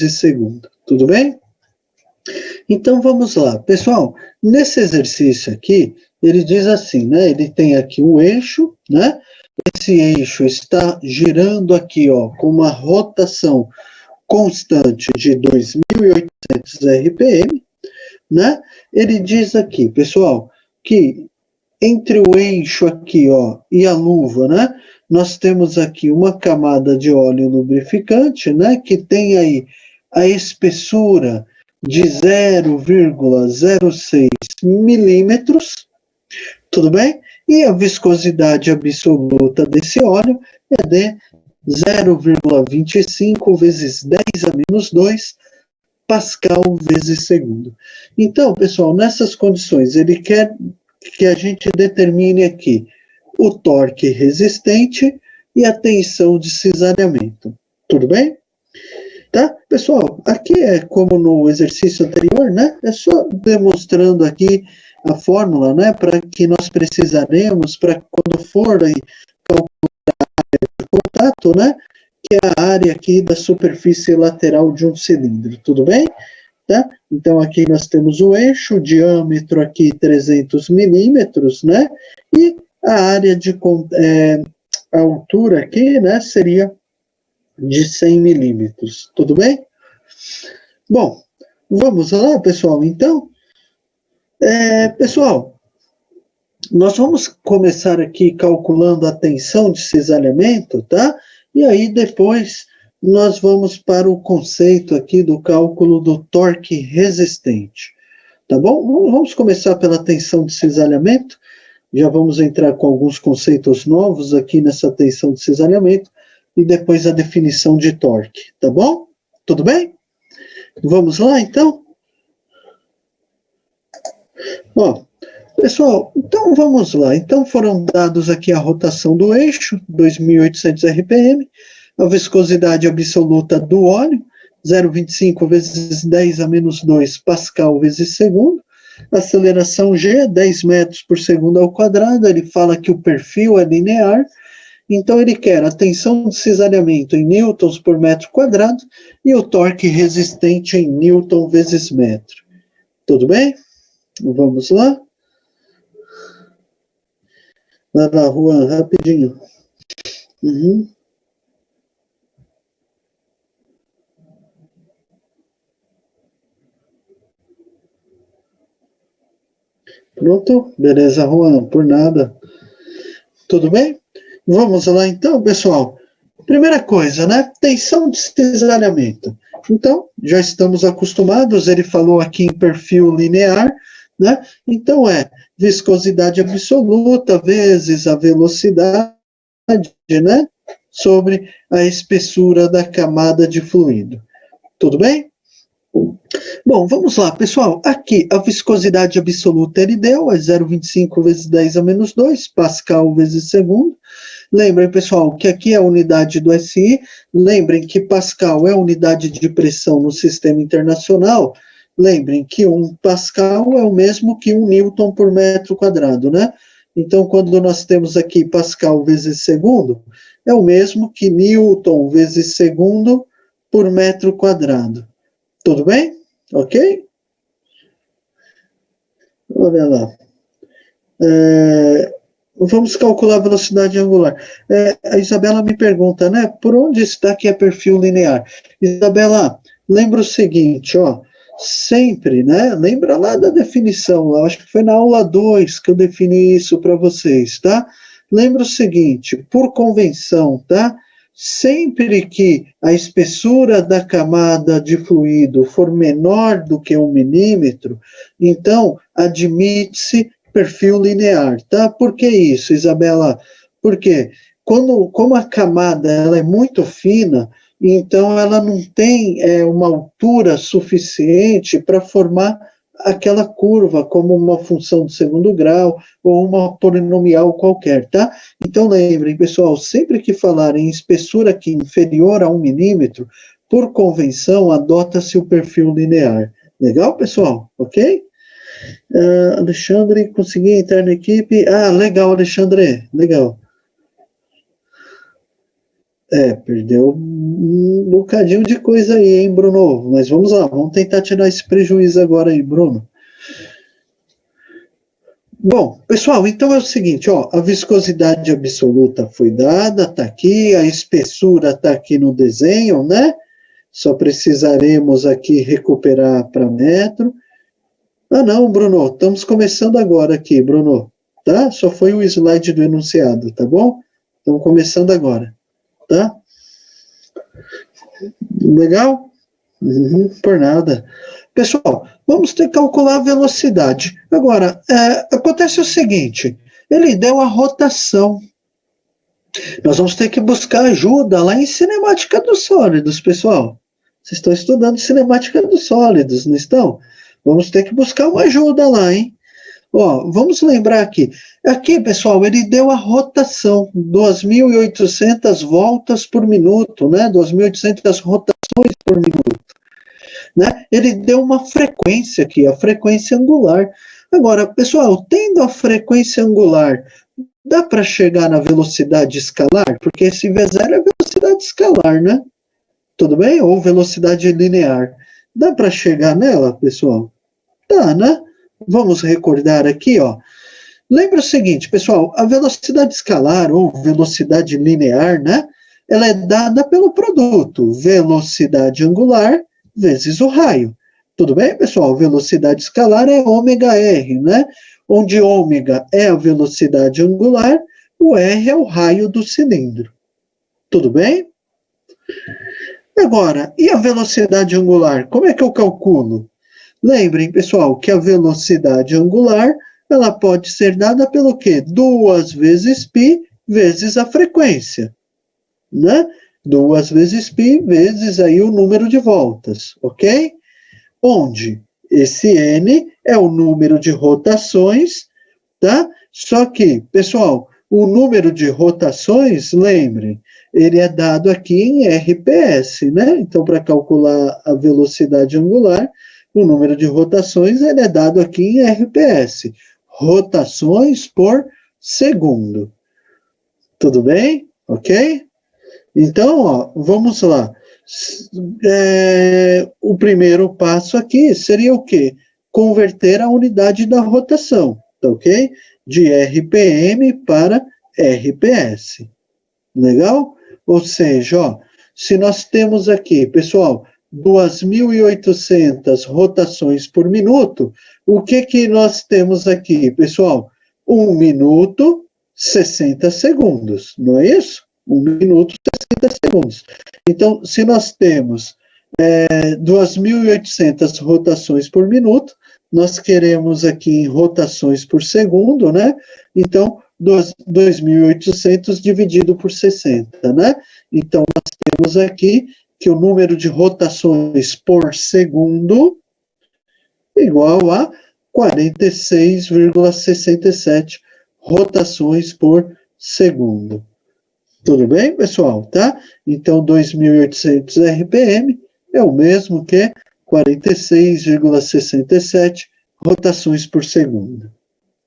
vezes segundo. Tudo bem? Então, vamos lá. Pessoal, nesse exercício aqui, ele diz assim, né? Ele tem aqui um eixo, né? Esse eixo está girando aqui, ó, com uma rotação constante de 2.800 RPM, né? Ele diz aqui, pessoal, que entre o eixo aqui, ó, e a luva, né? Nós temos aqui uma camada de óleo lubrificante, né? Que tem aí a espessura de 0,06 milímetros, tudo bem? E a viscosidade absoluta desse óleo é de 0,25 vezes 10 a menos 2 Pascal vezes segundo. Então, pessoal, nessas condições, ele quer que a gente determine aqui o torque resistente e a tensão de cisalhamento. Tudo bem? Tá? Pessoal, aqui é como no exercício anterior, né? É só demonstrando aqui a fórmula, né? Para que nós precisaremos, para quando for aí calcular o contato, né? Que é a área aqui da superfície lateral de um cilindro. Tudo bem? Tá? Então, aqui nós temos o eixo, o diâmetro aqui 300 milímetros, né? E a área de a altura aqui, né, seria de 100 milímetros. Tudo bem? Bom, vamos lá, pessoal. Então, pessoal, nós vamos começar aqui calculando a tensão de cisalhamento, tá? E aí depois nós vamos para o conceito aqui do cálculo do torque resistente, tá bom? Vamos começar pela tensão de cisalhamento, já vamos entrar com alguns conceitos novos aqui nessa tensão de cisalhamento, e depois a definição de torque, tá bom? Tudo bem? Vamos lá, então? Ó, pessoal, então vamos lá. Então foram dados aqui a rotação do eixo, 2.800 RPM, a viscosidade absoluta do óleo, 0,25 vezes 10 a menos 2 Pascal vezes segundo, aceleração G, 10 metros por segundo ao quadrado, ele fala que o perfil é linear, então ele quer a tensão de cisalhamento em newtons por metro quadrado e o torque resistente em newton vezes metro. Tudo bem? Vamos lá? Vai lá, Juan, rapidinho. Uhum. Pronto? Beleza, Juan, por nada. Tudo bem? Vamos lá então, pessoal. Primeira coisa, né? Tensão de cisalhamento. Então, já estamos acostumados, ele falou aqui em perfil linear, né? Então é viscosidade absoluta vezes a velocidade, né? Sobre a espessura da camada de fluido. Tudo bem? Bom, vamos lá, pessoal. Aqui, a viscosidade absoluta ele deu, é 0,25 vezes 10 a menos 2, Pascal vezes segundo. Lembrem, pessoal, que aqui é a unidade do SI. Lembrem que Pascal é a unidade de pressão no sistema internacional. Lembrem que 1 Pascal é o mesmo que 1 Newton por metro quadrado, né? Então, quando nós temos aqui Pascal vezes segundo, é o mesmo que Newton vezes segundo por metro quadrado. Tudo bem? Ok? Olha lá. Vamos calcular a velocidade angular. A Isabela me pergunta, né? Por onde está que é perfil linear? Isabela, lembra o seguinte, ó. Sempre, né? Lembra lá da definição. Eu acho que foi na aula 2 que eu defini isso para vocês, tá? Lembra o seguinte, por convenção, tá? Sempre que a espessura da camada de fluido for menor do que 1 milímetro, então admite-se perfil linear, tá? Por que isso, Isabela? Porque como a camada ela é muito fina, então ela não tem uma altura suficiente para formar aquela curva como uma função de segundo grau ou uma polinomial qualquer, tá? Então lembrem, pessoal, sempre que falarem em espessura aqui inferior a 1 milímetro, por convenção, adota-se o perfil linear. Legal, pessoal? Ok? Alexandre, consegui entrar na equipe. Ah, legal, Alexandre, legal. Perdeu um bocadinho de coisa aí, hein, Bruno? Mas vamos lá, vamos tentar tirar esse prejuízo agora aí, Bruno. Bom, pessoal, então é o seguinte, ó, a viscosidade absoluta foi dada, tá aqui, a espessura tá aqui no desenho, né? Só precisaremos aqui recuperar para metro. Ah, não, Bruno, estamos começando agora aqui, Bruno, tá? Só foi o slide do enunciado, tá bom? Estamos começando agora, tá? Legal? Por nada. Pessoal, vamos ter que calcular a velocidade. Agora, acontece o seguinte, ele deu a rotação. Nós vamos ter que buscar ajuda lá em cinemática dos sólidos, pessoal. Vocês estão estudando cinemática dos sólidos, não estão? Vamos ter que buscar uma ajuda lá, hein? Ó, vamos lembrar aqui. Aqui, pessoal, ele deu a rotação, 2.800 voltas por minuto, né? 2.800 rotações por minuto. Né? Ele deu uma frequência aqui, a frequência angular. Agora, pessoal, tendo a frequência angular, dá para chegar na velocidade escalar? Porque esse V0 é velocidade escalar, né? Tudo bem? Ou velocidade linear. Dá para chegar nela, pessoal? Tá, né? Vamos recordar aqui, ó. Lembra o seguinte, pessoal, a velocidade escalar ou velocidade linear, né? Ela é dada pelo produto, velocidade angular vezes o raio. Tudo bem, pessoal? Velocidade escalar é ômega-r, né? Onde ômega é a velocidade angular, o r é o raio do cilindro. Tudo bem? Agora, e a velocidade angular? Como é que eu calculo? Lembrem, pessoal, que a velocidade angular ela pode ser dada pelo quê? 2 vezes π vezes a frequência, né? 2 vezes π vezes aí o número de voltas, ok? Onde esse n é o número de rotações, tá? Só que, pessoal, o número de rotações, lembrem, ele é dado aqui em RPS, né? Então, para calcular a velocidade angular, o número de rotações ele é dado aqui em RPS, rotações por segundo. Tudo bem? Ok? Então, ó, vamos lá. O primeiro passo aqui seria o quê? Converter a unidade da rotação, tá ok? De RPM para RPS. Legal? Ou seja, ó, se nós temos aqui, pessoal, 2.800 rotações por minuto, o que nós temos aqui, pessoal? 1 minuto, 60 segundos, não é isso? 1 minuto, 60 segundos. Então, se nós temos 2.800 rotações por minuto, nós queremos aqui em rotações por segundo, né? Então, 2.800 dividido por 60, né? Então, nós temos aqui que o número de rotações por segundo é igual a 46,67 rotações por segundo. Tudo bem, pessoal? Tá? Então, 2.800 RPM é o mesmo que 46,67 rotações por segundo.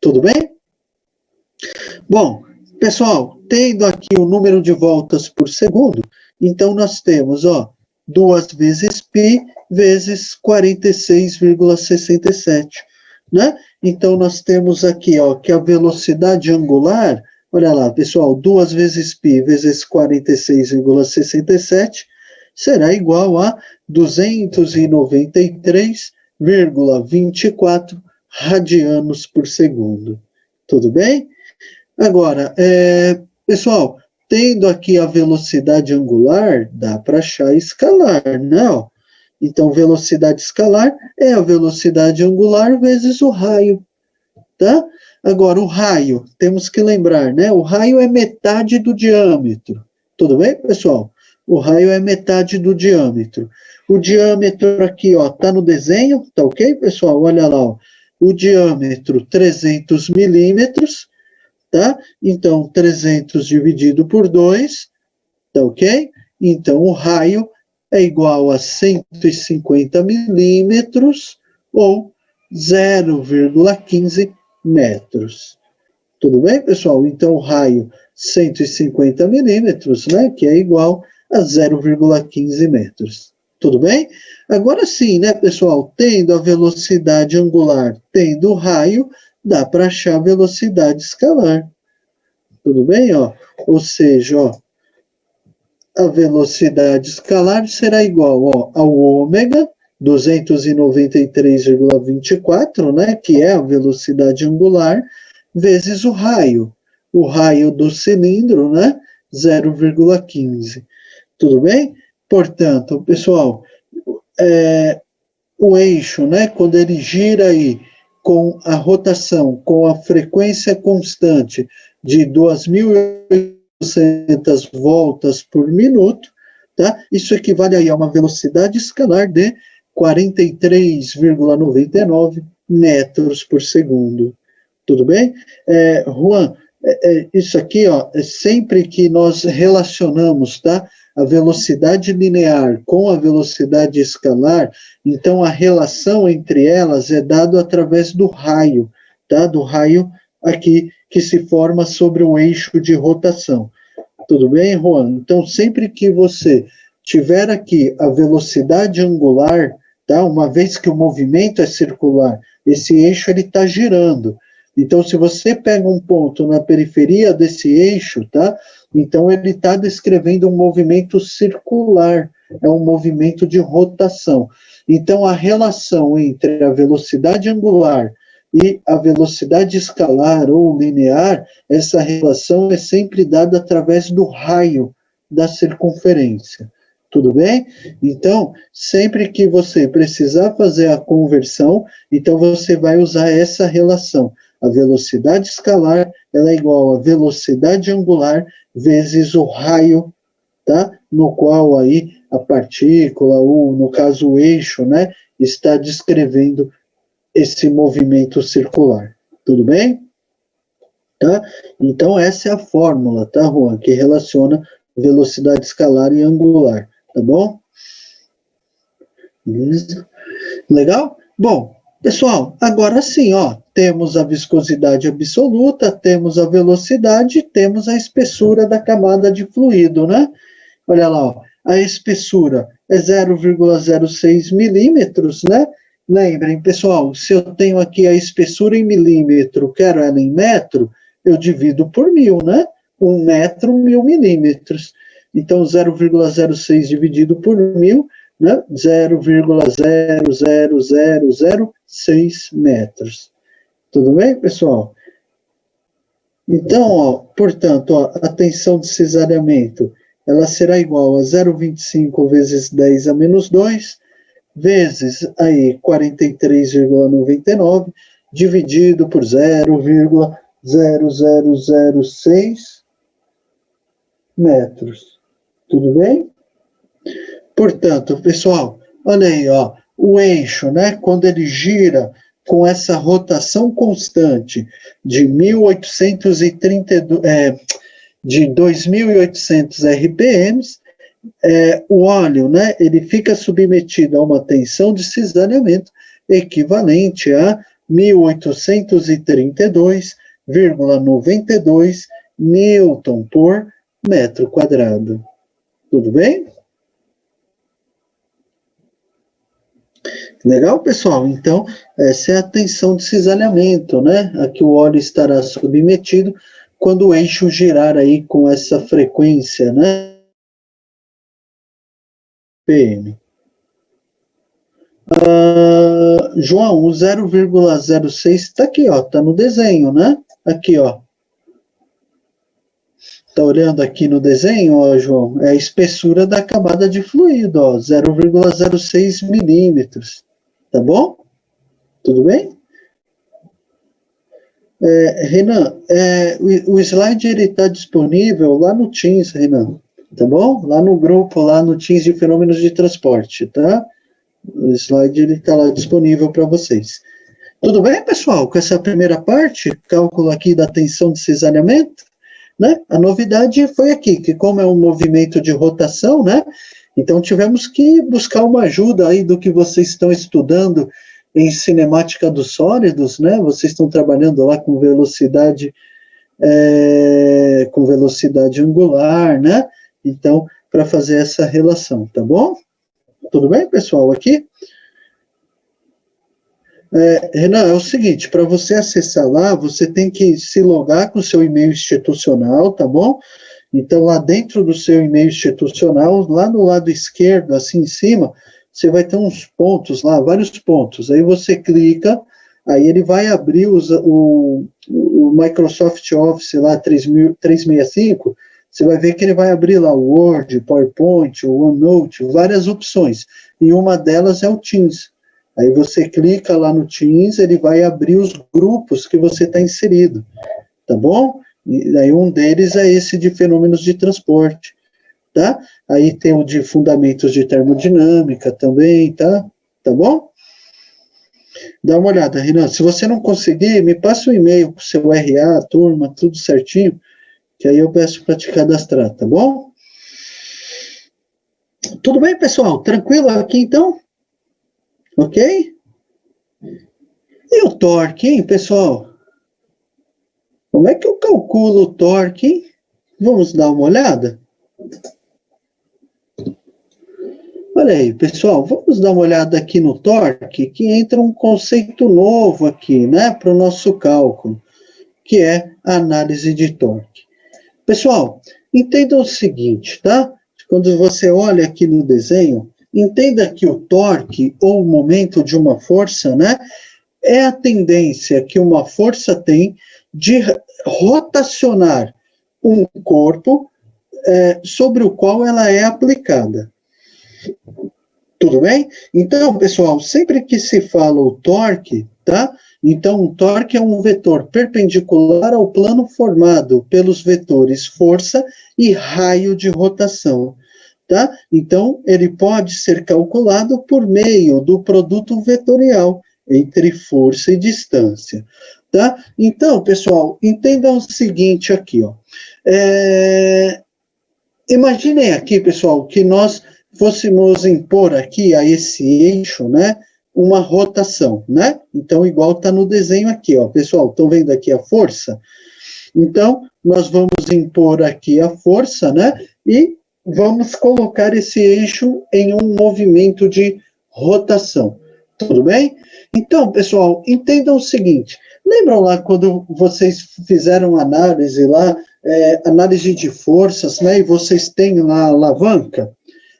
Tudo bem? Bom, pessoal, tendo aqui o número de voltas por segundo, então nós temos, ó, 2 vezes π vezes 46,67, né? Então nós temos aqui, ó, que a velocidade angular, olha lá, pessoal, 2 vezes π vezes 46,67 será igual a 293,24 radianos por segundo. Tudo bem? Agora, pessoal, tendo aqui a velocidade angular, dá para achar escalar, não? Então, velocidade escalar é a velocidade angular vezes o raio, tá? Agora, o raio, temos que lembrar, né? O raio é metade do diâmetro. Tudo bem, pessoal? O raio é metade do diâmetro. O diâmetro aqui, ó, tá no desenho, tá ok, pessoal? Olha lá, ó. O diâmetro, 300 milímetros, tá? Então, 300 dividido por 2, tá ok? Então, o raio é igual a 150 milímetros ou 0,15 metros. Tudo bem, pessoal? Então, o raio 150 milímetros, né, que é igual a 0,15 metros. Tudo bem? Agora sim, né, pessoal? Tendo a velocidade angular, tendo o raio, dá para achar a velocidade escalar. Tudo bem? Ó? Ou seja, ó, a velocidade escalar será igual, ó, ao ômega 293,24, né, que é a velocidade angular, vezes o raio. O raio do cilindro, né, 0,15. Tudo bem? Portanto, pessoal, o eixo, né, quando ele gira aí com a rotação, com a frequência constante de 2.800 voltas por minuto, tá? Isso equivale aí a uma velocidade escalar de 43,99 metros por segundo. Tudo bem? Juan, isso aqui, ó, é sempre que nós relacionamos, tá, a velocidade linear com a velocidade escalar, então a relação entre elas é dada através do raio, tá? Do raio aqui que se forma sobre o eixo de rotação. Tudo bem, Juan? Então, sempre que você tiver aqui a velocidade angular, tá? Uma vez que o movimento é circular, esse eixo ele está girando. Então, se você pega um ponto na periferia desse eixo, tá? Então, ele está descrevendo um movimento circular, é um movimento de rotação. Então, a relação entre a velocidade angular e a velocidade escalar ou linear, essa relação é sempre dada através do raio da circunferência. Tudo bem? Então, sempre que você precisar fazer a conversão, então você vai usar essa relação. A velocidade escalar ela é igual a velocidade angular vezes o raio, tá? No qual aí a partícula, ou no caso o eixo, né, está descrevendo esse movimento circular. Tudo bem? Tá? Então, essa é a fórmula, tá, Juan, que relaciona velocidade escalar e angular, tá bom? Beleza? Legal? Bom, pessoal, agora sim, ó, temos a viscosidade absoluta, temos a velocidade, temos a espessura da camada de fluido, né? Olha lá, ó, a espessura é 0,06 milímetros, né? Lembrem, pessoal, se eu tenho aqui a espessura em milímetro, quero ela em metro, eu divido por 1.000, né? 1 metro, 1.000 milímetros. Então, 0,06 dividido por 1.000, né? 0,00006 metros. Tudo bem, pessoal? Então, ó, portanto, ó, a tensão de cesariamento, ela será igual a 0,25 vezes 10 a menos 2, vezes aí 43,99, dividido por 0,0006 metros. Tudo bem? Portanto, pessoal, olha aí, ó, o eixo, né, quando ele gira com essa rotação constante de 2.800 RPMs, o óleo, né, ele fica submetido a uma tensão de cisalhamento equivalente a 1.832,92 newton por metro quadrado. Tudo bem? Legal, pessoal? Então, essa é a tensão de cisalhamento, né? A que o óleo estará submetido quando o eixo girar aí com essa frequência, né? PM. João, o 0,06 está aqui, ó, está no desenho, né? Aqui, ó. Está olhando aqui no desenho, ó, João? É a espessura da camada de fluido, ó, 0,06 milímetros. Tá bom? Tudo bem? Renan, o slide está disponível lá no Teams, Renan, tá bom? Lá no grupo, lá no Teams de Fenômenos de Transporte, tá? O slide está lá disponível para vocês. Tudo bem, pessoal? Com essa primeira parte, cálculo aqui da tensão de cisalhamento, né? A novidade foi aqui, que como é um movimento de rotação, né? Então tivemos que buscar uma ajuda aí do que vocês estão estudando em cinemática dos sólidos, né? Vocês estão trabalhando lá com velocidade com velocidade angular, né? Então, para fazer essa relação, tá bom? Tudo bem, pessoal, aqui? Renan, é o seguinte, para você acessar lá, você tem que se logar com o seu e-mail institucional, tá bom? Então, lá dentro do seu e-mail institucional, lá no lado esquerdo, assim em cima, você vai ter uns pontos lá, vários pontos. Aí você clica, aí ele vai abrir o Microsoft Office lá 365, você vai ver que ele vai abrir lá o Word, PowerPoint, o OneNote, várias opções. E uma delas é o Teams. Aí você clica lá no Teams, ele vai abrir os grupos que você está inserido, tá bom? E aí um deles é esse de fenômenos de transporte, tá? Aí tem o de fundamentos de termodinâmica também, tá? Tá bom? Dá uma olhada, Renan. Se você não conseguir, me passa um e-mail com o seu RA, turma, tudo certinho, que aí eu peço para te cadastrar, tá bom? Tudo bem, pessoal? Tranquilo aqui, então? Ok? E o torque, hein, pessoal? Como é que eu calculo o torque, hein? Vamos dar uma olhada? Olha aí, pessoal, vamos dar uma olhada aqui no torque, que entra um conceito novo aqui, né, para o nosso cálculo, que é a análise de torque. Pessoal, entenda o seguinte, tá? Quando você olha aqui no desenho, entenda que o torque, ou o momento de uma força, né, é a tendência que uma força tem de rotacionar um corpo sobre o qual ela é aplicada. Tudo bem? Então, pessoal, sempre que se fala o torque, tá? Então, o torque é um vetor perpendicular ao plano formado pelos vetores força e raio de rotação, tá? Então, ele pode ser calculado por meio do produto vetorial entre força e distância, tá? Então, pessoal, entendam o seguinte aqui, ó. Imaginem aqui, pessoal, que nós fôssemos impor aqui a esse eixo, né, uma rotação, né? Então, igual está no desenho aqui, ó. Pessoal, estão vendo aqui a força? Então, nós vamos impor aqui a força, né? E vamos colocar esse eixo em um movimento de rotação. Tudo bem? Então, pessoal, entendam o seguinte. Lembram lá quando vocês fizeram análise lá, análise de forças, né? E vocês têm lá a alavanca?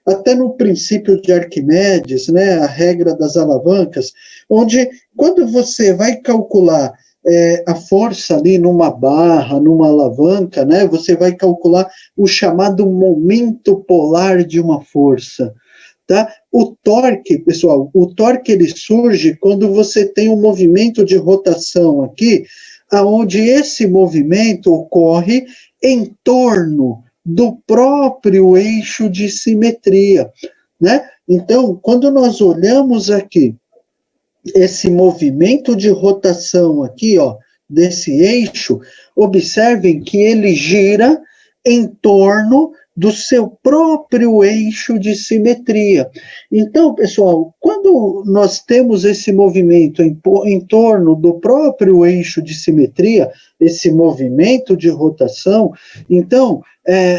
Até no princípio de Arquimedes, né, a regra das alavancas, onde quando você vai calcular a força ali numa barra, numa alavanca, né, você vai calcular o chamado momento polar de uma força. Tá? O torque, pessoal, o torque ele surge quando você tem um movimento de rotação aqui, aonde esse movimento ocorre em torno do próprio eixo de simetria, né? Então, quando nós olhamos aqui esse movimento de rotação aqui, ó, desse eixo, observem que ele gira em torno do seu próprio eixo de simetria. Então, pessoal, quando nós temos esse movimento em torno do próprio eixo de simetria, esse movimento de rotação, então,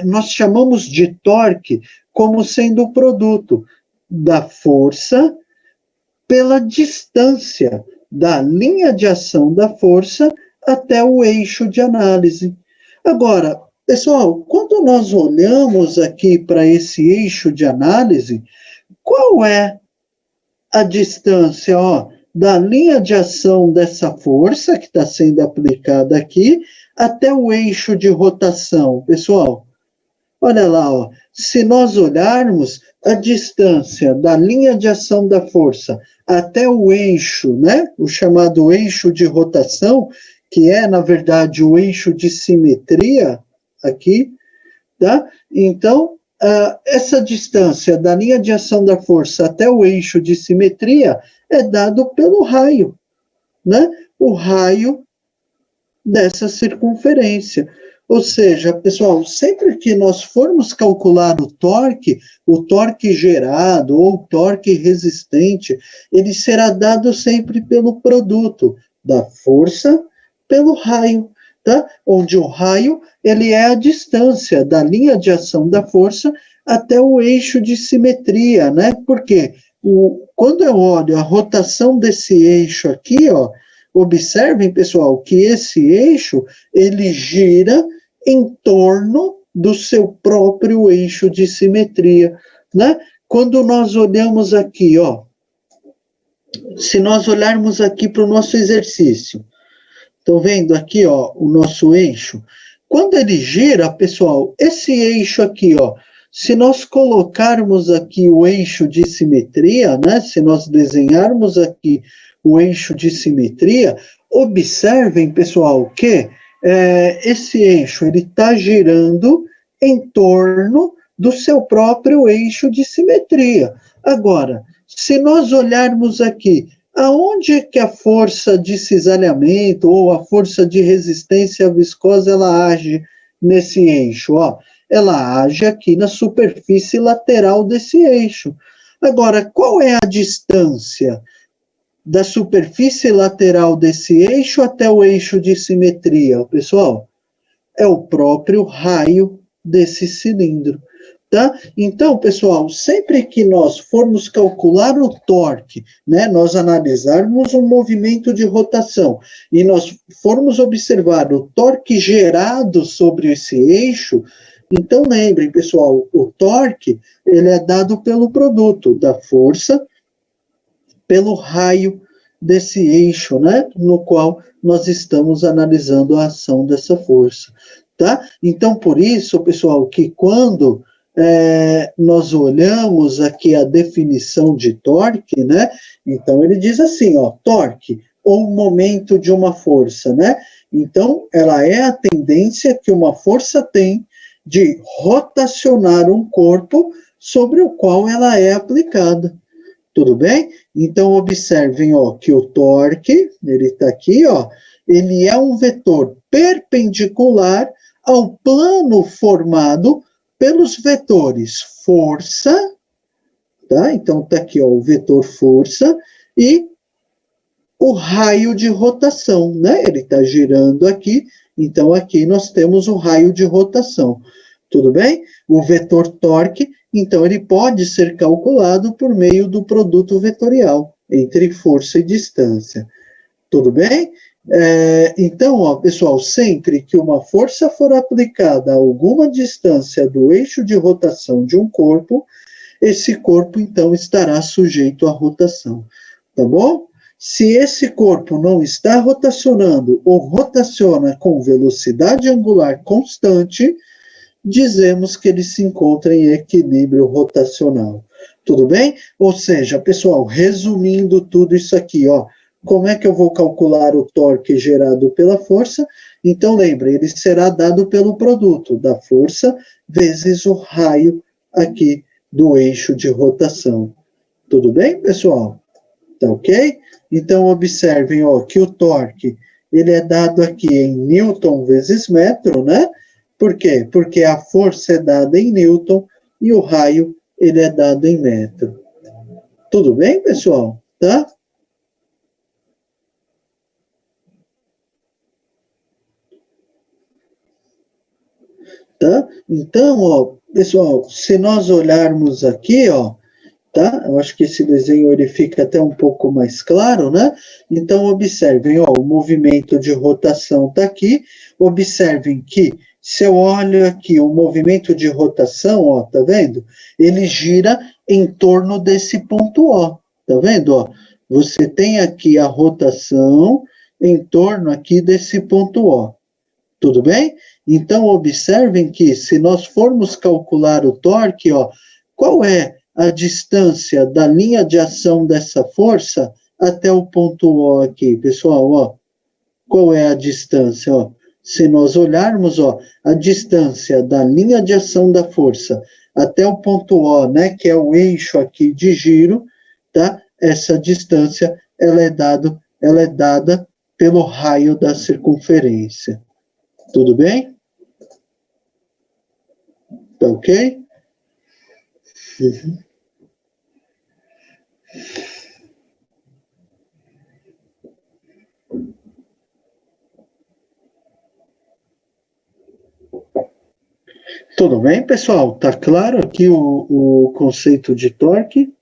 nós chamamos de torque como sendo o produto da força pela distância da linha de ação da força até o eixo de análise. Agora, pessoal, quando nós olhamos aqui para esse eixo de análise, qual é a distância, ó, da linha de ação dessa força que está sendo aplicada aqui até o eixo de rotação, pessoal? Olha lá, ó, se nós olharmos a distância da linha de ação da força até o eixo, né, o chamado eixo de rotação, que é, na verdade, o eixo de simetria aqui, tá? Então, essa distância da linha de ação da força até o eixo de simetria é dado pelo raio, né? O raio dessa circunferência. Ou seja, pessoal, sempre que nós formos calcular o torque gerado ou o torque resistente, ele será dado sempre pelo produto da força pelo raio, tá? Onde o raio, ele é a distância da linha de ação da força até o eixo de simetria, né? Porque quando eu olho a rotação desse eixo aqui, ó, observem, pessoal, que esse eixo, ele gira em torno do seu próprio eixo de simetria, né? Quando nós olhamos aqui, ó, se nós olharmos aqui para o nosso exercício, estão vendo aqui, ó, o nosso eixo? Quando ele gira, pessoal, esse eixo aqui, ó, se nós colocarmos aqui o eixo de simetria, né? Se nós desenharmos aqui o eixo de simetria, observem, pessoal, que esse eixo ele está girando em torno do seu próprio eixo de simetria. Agora, se nós olharmos aqui, aonde que a força de cisalhamento ou a força de resistência viscosa ela age nesse eixo? Ó, ela age aqui na superfície lateral desse eixo. Agora, qual é a distância da superfície lateral desse eixo até o eixo de simetria, pessoal? É o próprio raio desse cilindro. Tá? Então, pessoal, sempre que nós formos calcular o torque, né, nós analisarmos um movimento de rotação e nós formos observar o torque gerado sobre esse eixo, então lembrem, pessoal, o torque ele é dado pelo produto da força pelo raio desse eixo, né, no qual nós estamos analisando a ação dessa força, tá? Então, por isso, pessoal, que quando nós olhamos aqui a definição de torque, né, então ele diz assim, ó, torque, ou momento de uma força, né? Então, ela é a tendência que uma força tem de rotacionar um corpo sobre o qual ela é aplicada. Tudo bem? Então, observem, ó, que o torque, ele está aqui, ó, ele é um vetor perpendicular ao plano formado pelos vetores força, tá? Então, está aqui, ó, o vetor força e o raio de rotação, né? Ele está girando aqui, então aqui nós temos o raio de rotação. Tudo bem? O vetor torque, então, ele pode ser calculado por meio do produto vetorial entre força e distância. Tudo bem? Então, ó, pessoal, sempre que uma força for aplicada a alguma distância do eixo de rotação de um corpo, esse corpo, então, estará sujeito à rotação. Tá bom? Se esse corpo não está rotacionando ou rotaciona com velocidade angular constante, dizemos que ele se encontra em equilíbrio rotacional. Tudo bem? Ou seja, pessoal, resumindo tudo isso aqui, ó, como é que eu vou calcular o torque gerado pela força? Então, lembre, ele será dado pelo produto da força vezes o raio aqui do eixo de rotação. Tudo bem, pessoal? Tá ok? Então, observem, ó, que o torque, ele é dado aqui em Newton vezes metro, né? Por quê? Porque a força é dada em Newton e o raio, ele é dado em metro. Tudo bem, pessoal? Tá? Tá? Então, ó, pessoal, se nós olharmos aqui, ó, tá? Eu acho que esse desenho ele fica até um pouco mais claro, né? Então, observem, ó, o movimento de rotação está aqui. Observem que, se eu olho aqui o movimento de rotação, ó, tá vendo? Ele gira em torno desse ponto O, tá vendo? Ó, você tem aqui a rotação em torno aqui desse ponto O. Tudo bem? Então, observem que se nós formos calcular o torque, ó, qual é a distância da linha de ação dessa força até o ponto O aqui, pessoal, ó? Qual é a distância, ó? Se nós olharmos, ó, a distância da linha de ação da força até o ponto O, né, que é o eixo aqui de giro, tá? Essa distância, ela é dada pelo raio da circunferência. Tudo bem? Tá ok? Uhum. Tudo bem, pessoal? Tá claro aqui o conceito de torque?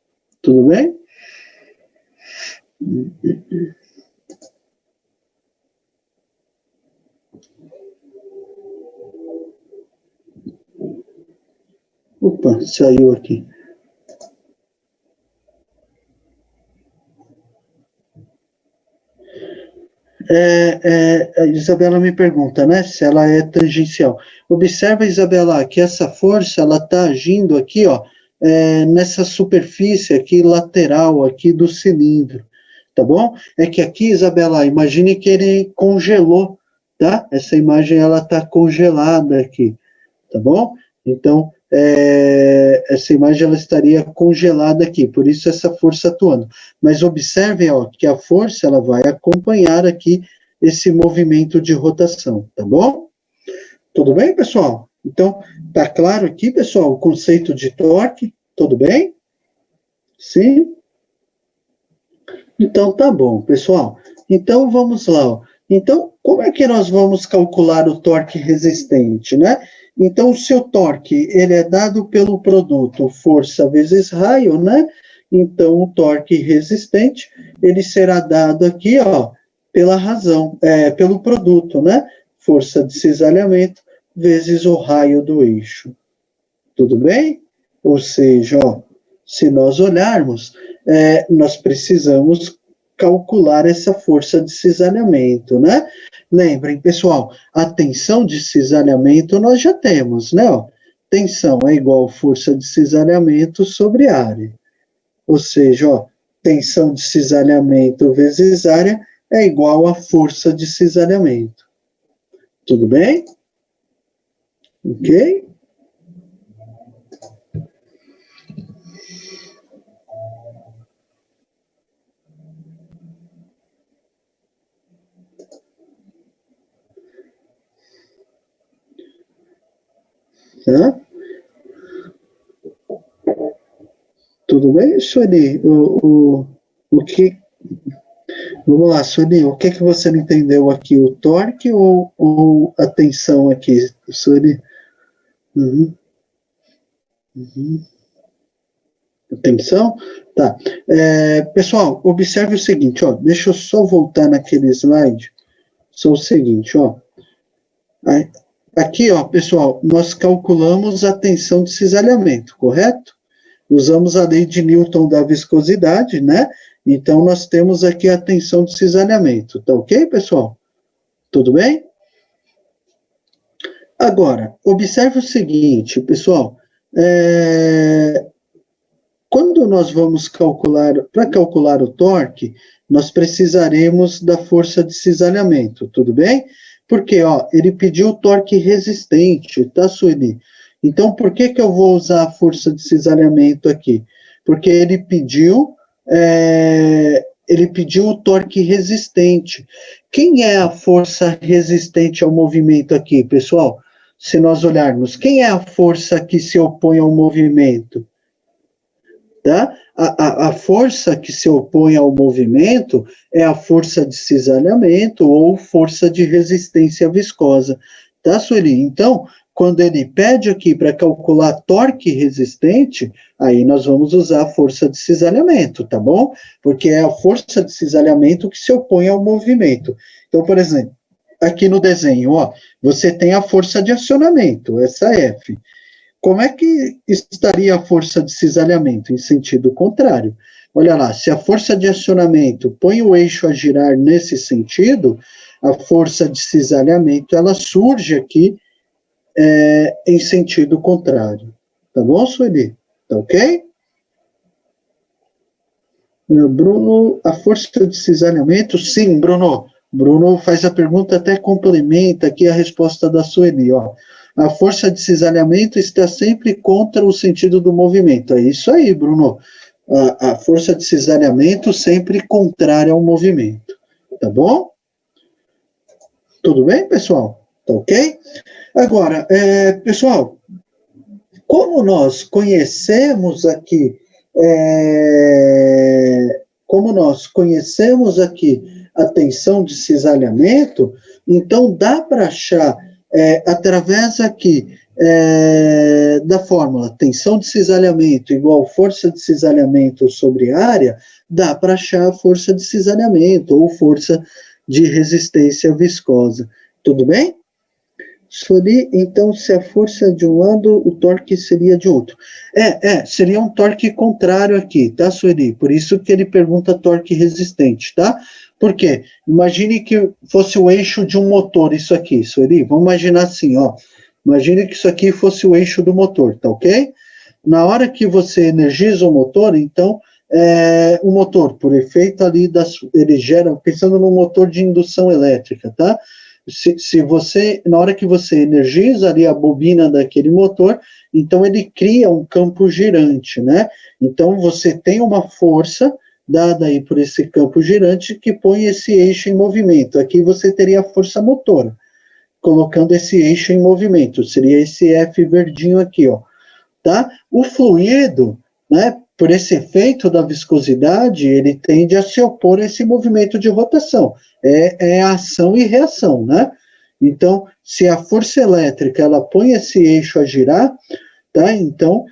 Tudo bem? Opa, saiu aqui. A Isabela me pergunta, né, se ela é tangencial. Observa, Isabela, que essa força, ela está agindo aqui, ó, nessa superfície aqui lateral aqui do cilindro, tá bom? É que aqui, Isabela, imagine que ele congelou, tá? Essa imagem, ela está congelada aqui, tá bom? Então, essa imagem ela estaria congelada aqui, por isso essa força atuando. Mas observem, ó, que a força ela vai acompanhar aqui esse movimento de rotação, tá bom? Tudo bem, pessoal? Então, tá claro aqui, pessoal, o conceito de torque? Tudo bem? Sim? Então, tá bom, pessoal. Então, vamos lá, ó. Então, como é que nós vamos calcular o torque resistente, né? Então, o seu torque, ele é dado pelo produto força vezes raio, né? Então, o torque resistente, ele será dado aqui, ó, pela razão, pelo produto, né? Força de cisalhamento vezes o raio do eixo. Tudo bem? Ou seja, ó, se nós olharmos, nós precisamos calcular essa força de cisalhamento, né? Lembrem, pessoal, a tensão de cisalhamento nós já temos, né? Ó, tensão é igual a força de cisalhamento sobre área. Ou seja, ó, tensão de cisalhamento vezes área é igual a força de cisalhamento. Tudo bem? Ok? Tá? Tudo bem, Sueli? O que. Vamos lá, Sueli, o que você não entendeu aqui? O torque ou a tensão aqui, Sueli? Uhum, uhum. A tensão? Tá. Pessoal, observe o seguinte, ó. Deixa eu só voltar naquele slide. Só o seguinte, ó. Aqui, ó, pessoal, nós calculamos a tensão de cisalhamento, correto? Usamos a lei de Newton da viscosidade, né? Então, nós temos aqui a tensão de cisalhamento. Tá ok, pessoal? Tudo bem? Agora, observe o seguinte, pessoal. Quando nós vamos calcular, para calcular o torque, nós precisaremos da força de cisalhamento, tudo bem? Porque, ó, ele pediu o torque resistente, tá, Sueli? Então, por que eu vou usar a força de cisalhamento aqui? Porque ele pediu o torque resistente. Quem é a força resistente ao movimento aqui, pessoal? Se nós olharmos, quem é a força que se opõe ao movimento? Tá? A força que se opõe ao movimento é a força de cisalhamento ou força de resistência viscosa. Tá, Sueli? Então, quando ele pede aqui para calcular torque resistente, aí nós vamos usar a força de cisalhamento, tá bom? Porque é a força de cisalhamento que se opõe ao movimento. Então, por exemplo, aqui no desenho, ó, você tem a força de acionamento, essa F. Como é que estaria a força de cisalhamento? Em sentido contrário. Olha lá, se a força de acionamento põe o eixo a girar nesse sentido, a força de cisalhamento ela surge aqui em sentido contrário. Tá bom, Sueli? Tá ok? Bruno, a força de cisalhamento, sim, Bruno. Bruno faz a pergunta, até complementa aqui a resposta da Sueli, ó. A força de cisalhamento está sempre contra o sentido do movimento. É isso aí, Bruno. A força de cisalhamento sempre contrária ao movimento. Tá bom? Tudo bem, pessoal? Tá ok? Agora, pessoal, como nós conhecemos aqui, a tensão de cisalhamento, então dá para achar, através aqui da fórmula tensão de cisalhamento igual força de cisalhamento sobre área, dá para achar a força de cisalhamento ou força de resistência viscosa. Tudo bem? Sueli, então, se a força é de um lado, o torque seria de outro. Seria um torque contrário aqui, tá, Sueli? Por isso que ele pergunta torque resistente, tá? Por quê? Imagine que fosse o eixo de um motor, isso aqui, Sueli. Vamos imaginar assim, ó. Imagine que isso aqui fosse o eixo do motor, tá ok? Na hora que você energiza o motor, então, o motor, por efeito ali, ele gera, pensando no motor de indução elétrica, tá? Se você, na hora que você energiza ali a bobina daquele motor, então ele cria um campo girante, né? Então você tem uma força dada aí por esse campo girante que põe esse eixo em movimento. Aqui você teria a força motora, colocando esse eixo em movimento. Seria esse F verdinho aqui, ó. Tá? O fluido, né, por esse efeito da viscosidade, ele tende a se opor a esse movimento de rotação. É ação e reação, né? Então, se a força elétrica ela põe esse eixo a girar, tá? Então,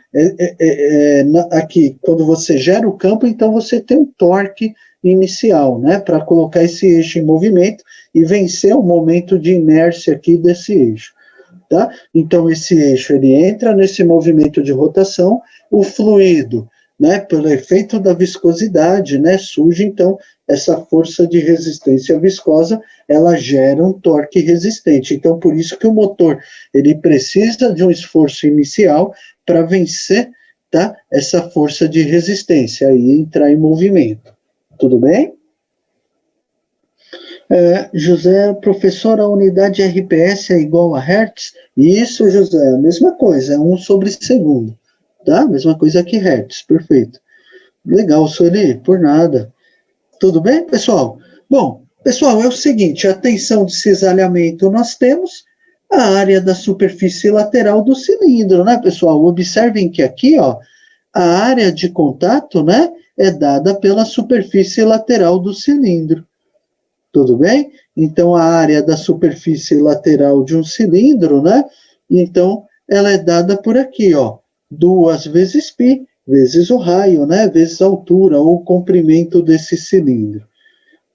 aqui, quando você gera o campo, então você tem um torque inicial, né, para colocar esse eixo em movimento e vencer o momento de inércia aqui desse eixo. Tá? Então, esse eixo ele entra nesse movimento de rotação, o fluido, né, pelo efeito da viscosidade, né, surge, então, essa força de resistência viscosa, ela gera um torque resistente. Então, por isso que o motor ele precisa de um esforço inicial para vencer, tá, essa força de resistência e entrar em movimento. Tudo bem? José, professor, a unidade RPS é igual a Hertz? Isso, José, a mesma coisa, é 1/segundo, tá? Mesma coisa que Hertz, perfeito. Legal, Sueli, por nada. Tudo bem, pessoal? Bom, pessoal, é o seguinte, a tensão de cisalhamento nós temos, a área da superfície lateral do cilindro, né, pessoal? Observem que aqui, ó, a área de contato, né, é dada pela superfície lateral do cilindro. Tudo bem? Então, a área da superfície lateral de um cilindro, né? Então, ela é dada por aqui, ó. 2 vezes π, vezes o raio, né? Vezes a altura ou o comprimento desse cilindro.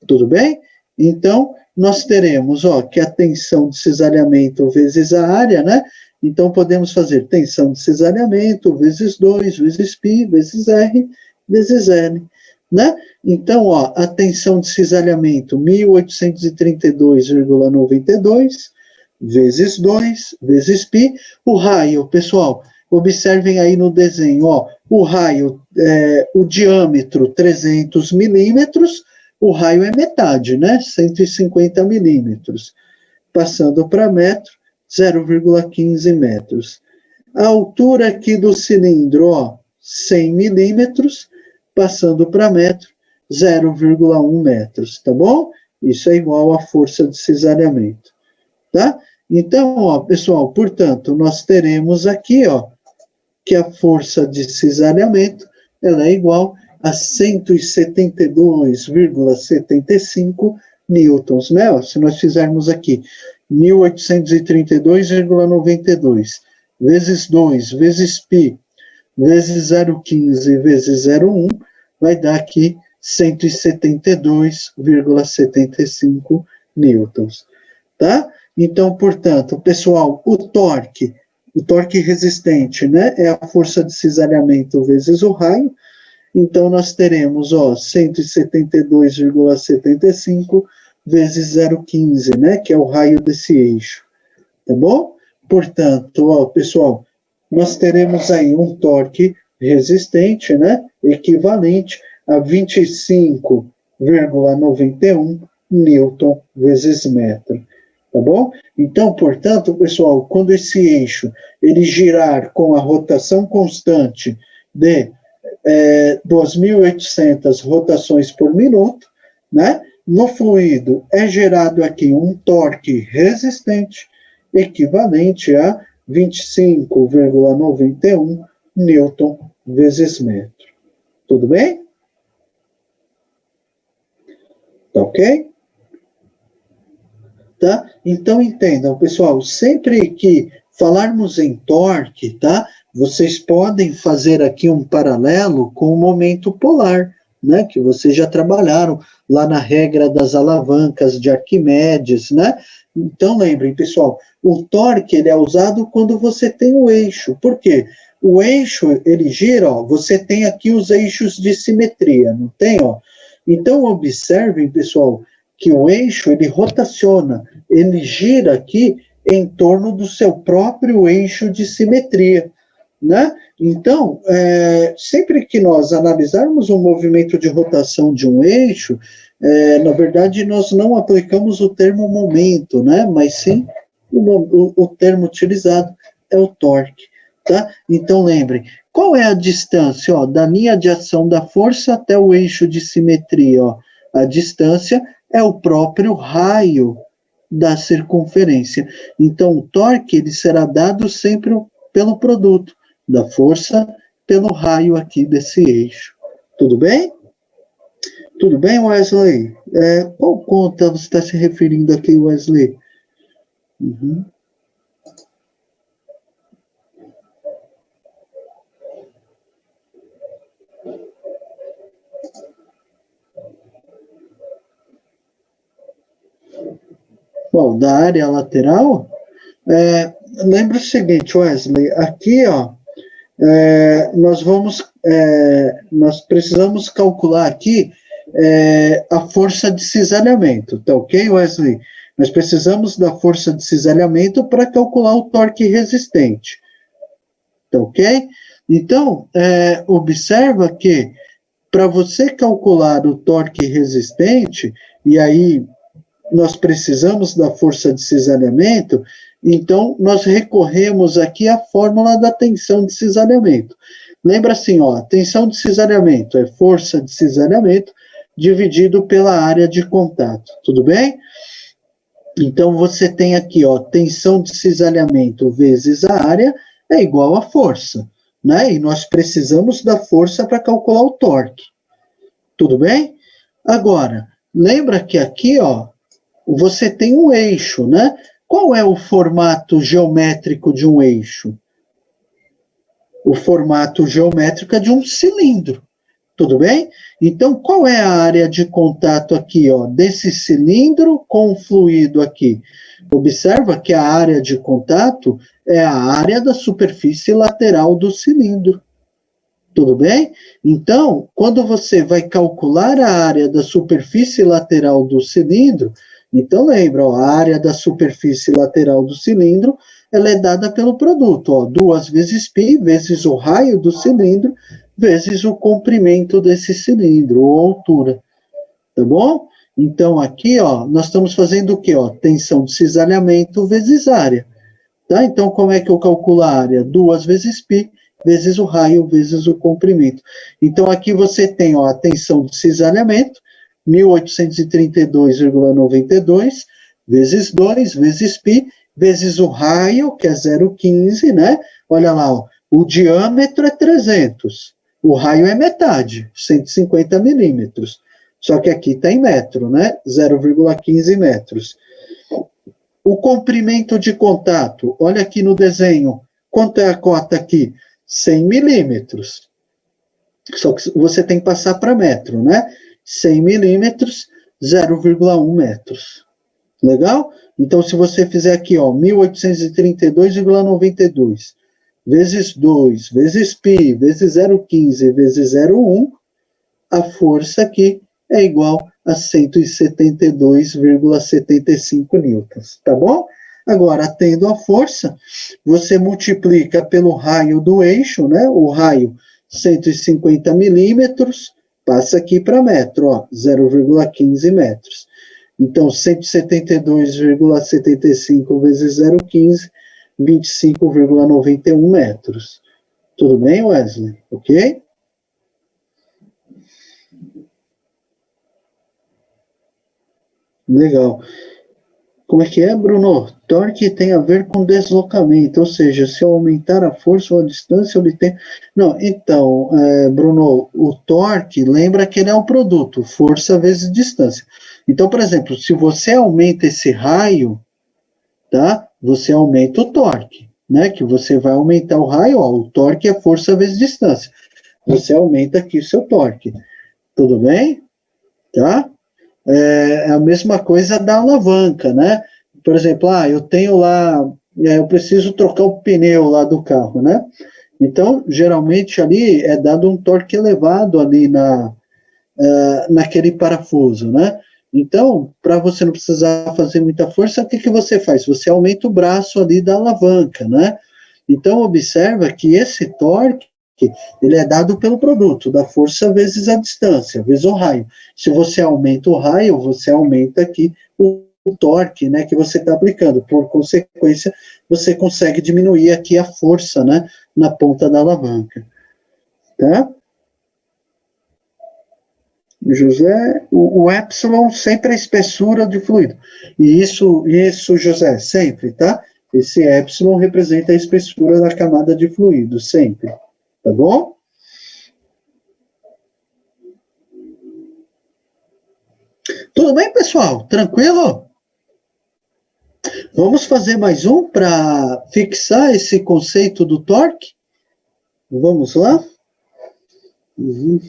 Tudo bem? Então, nós teremos, ó, que a tensão de cisalhamento vezes a área, né? Então, podemos fazer tensão de cisalhamento vezes 2, vezes π, vezes R, vezes L. Né? Então, ó, a tensão de cisalhamento, 1832,92 vezes 2, vezes π. O raio, pessoal, observem aí no desenho, ó, o raio, o diâmetro 300 milímetros, o raio é metade, né? 150 milímetros. Passando para metro, 0,15 metros. A altura aqui do cilindro, ó, 100 milímetros, passando para metro, 0,1 metros, tá bom? Isso é igual à força de cisalhamento, tá? Então, ó, pessoal, portanto, nós teremos aqui, ó, que a força de cisalhamento, ela é igual a 172,75 newtons, né? Se nós fizermos aqui 1832,92 vezes 2 vezes π vezes 0,15 vezes 0,1, vai dar aqui 172,75 newtons, tá? Então, portanto, pessoal, o torque resistente, né, é a força de cisalhamento vezes o raio, então nós teremos, ó, 172,75 vezes 0,15, né, que é o raio desse eixo, tá bom? Portanto, ó, pessoal, nós teremos aí um torque resistente, né, equivalente a 25,91 newton vezes metro, tá bom? Então, portanto, pessoal, quando esse eixo ele girar com a rotação constante de 2.800 rotações por minuto, né, no fluido é gerado aqui um torque resistente equivalente a 25,91 newton vezes metro. Tudo bem? Tá ok? Tá? Então, entendam, pessoal, sempre que falarmos em torque, tá? Vocês podem fazer aqui um paralelo com o momento polar, né? Que vocês já trabalharam lá na regra das alavancas de Arquimedes, né? Então, lembrem, pessoal, o torque ele é usado quando você tem o eixo. Por quê? O eixo, ele gira, ó, você tem aqui os eixos de simetria, não tem, ó? Então, observem, pessoal, que o eixo, ele rotaciona, ele gira aqui em torno do seu próprio eixo de simetria, né? Então, sempre que nós analisarmos o movimento de rotação de um eixo, na verdade, nós não aplicamos o termo momento, né? Mas sim o termo utilizado é o torque, tá? Então, lembrem, qual é a distância, ó, da linha de ação da força até o eixo de simetria, ó? A distância é o próprio raio da circunferência. Então, o torque ele será dado sempre pelo produto da força pelo raio aqui desse eixo. Tudo bem? Tudo bem, Wesley? Qual conta você está se referindo aqui, Wesley? Uhum. Bom, da área lateral, lembra o seguinte, Wesley, aqui, ó, nós precisamos calcular aqui a força de cisalhamento, tá ok, Wesley? Nós precisamos da força de cisalhamento para calcular o torque resistente, tá ok? Então, observa que para você calcular o torque resistente, e aí nós precisamos da força de cisalhamento, então nós recorremos aqui à fórmula da tensão de cisalhamento. Lembra assim, ó, tensão de cisalhamento é força de cisalhamento dividido pela área de contato, tudo bem? Então você tem aqui, ó, tensão de cisalhamento vezes a área é igual a força, né? E nós precisamos da força para calcular o torque, tudo bem? Agora, lembra que aqui, ó, você tem um eixo, né? Qual é o formato geométrico de um eixo? O formato geométrico é de um cilindro, tudo bem? Então, qual é a área de contato aqui, ó, desse cilindro com o fluido aqui? Observa que a área de contato é a área da superfície lateral do cilindro. Tudo bem? Então, quando você vai calcular a área da superfície lateral do cilindro, então lembra, ó, a área da superfície lateral do cilindro, ela é dada pelo produto, ó, 2 vezes π vezes o raio do cilindro, vezes o comprimento desse cilindro, ou altura, tá bom? Então aqui, ó, nós estamos fazendo o quê? Ó, tensão de cisalhamento vezes área, tá? Então como é que eu calculo a área? 2 vezes π vezes o raio, vezes o comprimento. Então, aqui você tem, ó, a tensão de cisalhamento, 1832,92, vezes 2, vezes π, vezes o raio, que é 0,15, né? Olha lá, ó, o diâmetro é 300, o raio é metade, 150 milímetros. Só que aqui está em metro, né? 0,15 metros. O comprimento de contato, olha aqui no desenho, quanto é a cota aqui? 100 milímetros. Só que você tem que passar para metro, né? 100 milímetros, 0,1 metros. Legal? Então, se você fizer aqui, ó, 1832,92, vezes 2, vezes π, vezes 0,15, vezes 0,1, a força aqui é igual a 172,75 newtons, tá bom? Agora, tendo a força, você multiplica pelo raio do eixo, né? O raio, 150 milímetros, passa aqui para metro, ó, 0,15 metros. Então, 172,75 vezes 0,15, 25,91 metros. Tudo bem, Wesley? Ok? Legal. Como é que é, Bruno? Torque tem a ver com deslocamento, ou seja, se eu aumentar a força ou a distância, ele tem... Não, então, Bruno, o torque, lembra que ele é um produto, força vezes distância. Então, por exemplo, se você aumenta esse raio, tá? Você aumenta o torque, né? Que você vai aumentar o raio, ó, o torque é força vezes distância. Você aumenta aqui o seu torque. Tudo bem? Tá? É a mesma coisa da alavanca, né? Por exemplo, eu tenho lá, eu preciso trocar o pneu lá do carro, né? Então, geralmente ali é dado um torque elevado ali naquele parafuso, né? Então, para você não precisar fazer muita força, o que, que você faz? Você aumenta o braço ali da alavanca, né? Então, observa que esse torque, ele é dado pelo produto, da força vezes a distância, vezes o raio. Se você aumenta o raio, você aumenta aqui o torque, né, que você está aplicando. Por consequência, você consegue diminuir aqui a força, né, na ponta da alavanca. Tá? José, o epsilon sempre é a espessura de fluido. E isso, José, sempre, tá? Esse epsilon representa a espessura da camada de fluido, sempre. Tá bom? Tudo bem, pessoal? Tranquilo? Vamos fazer mais um para fixar esse conceito do torque? Vamos lá? Uhum.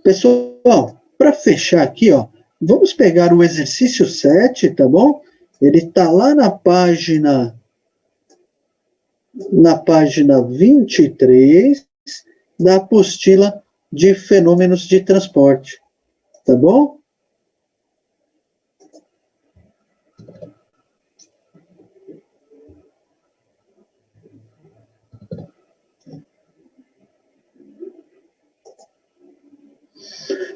Pessoal, para fechar aqui, ó, vamos pegar o exercício 7, tá bom? Ele está lá na página 23 da apostila de fenômenos de transporte, tá bom?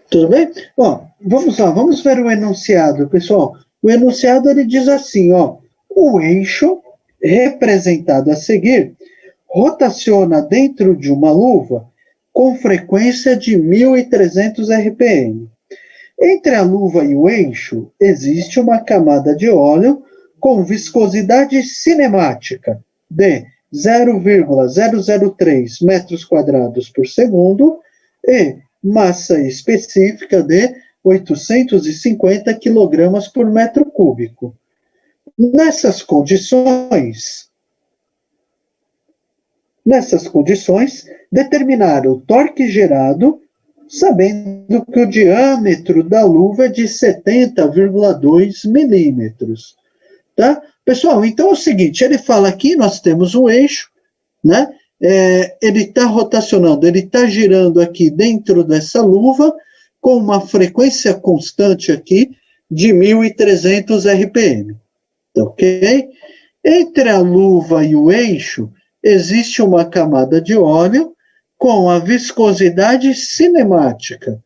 Tudo bem? Ó, vamos lá, vamos ver o enunciado, pessoal. O enunciado ele diz assim, ó, o eixo representado a seguir rotaciona dentro de uma luva com frequência de 1.300 RPM. Entre a luva e o eixo existe uma camada de óleo com viscosidade cinemática de 0,003 metros quadrados por segundo e massa específica de 850 quilogramas por metro cúbico. Nessas condições, determinar o torque gerado, sabendo que o diâmetro da luva é de 70,2 milímetros. Tá? Pessoal, então é o seguinte, ele fala aqui, nós temos um eixo, né? Ele está rotacionando, ele está girando aqui dentro dessa luva com uma frequência constante aqui de 1.300 RPM, tá ok? Entre a luva e o eixo existe uma camada de óleo com a viscosidade cinemática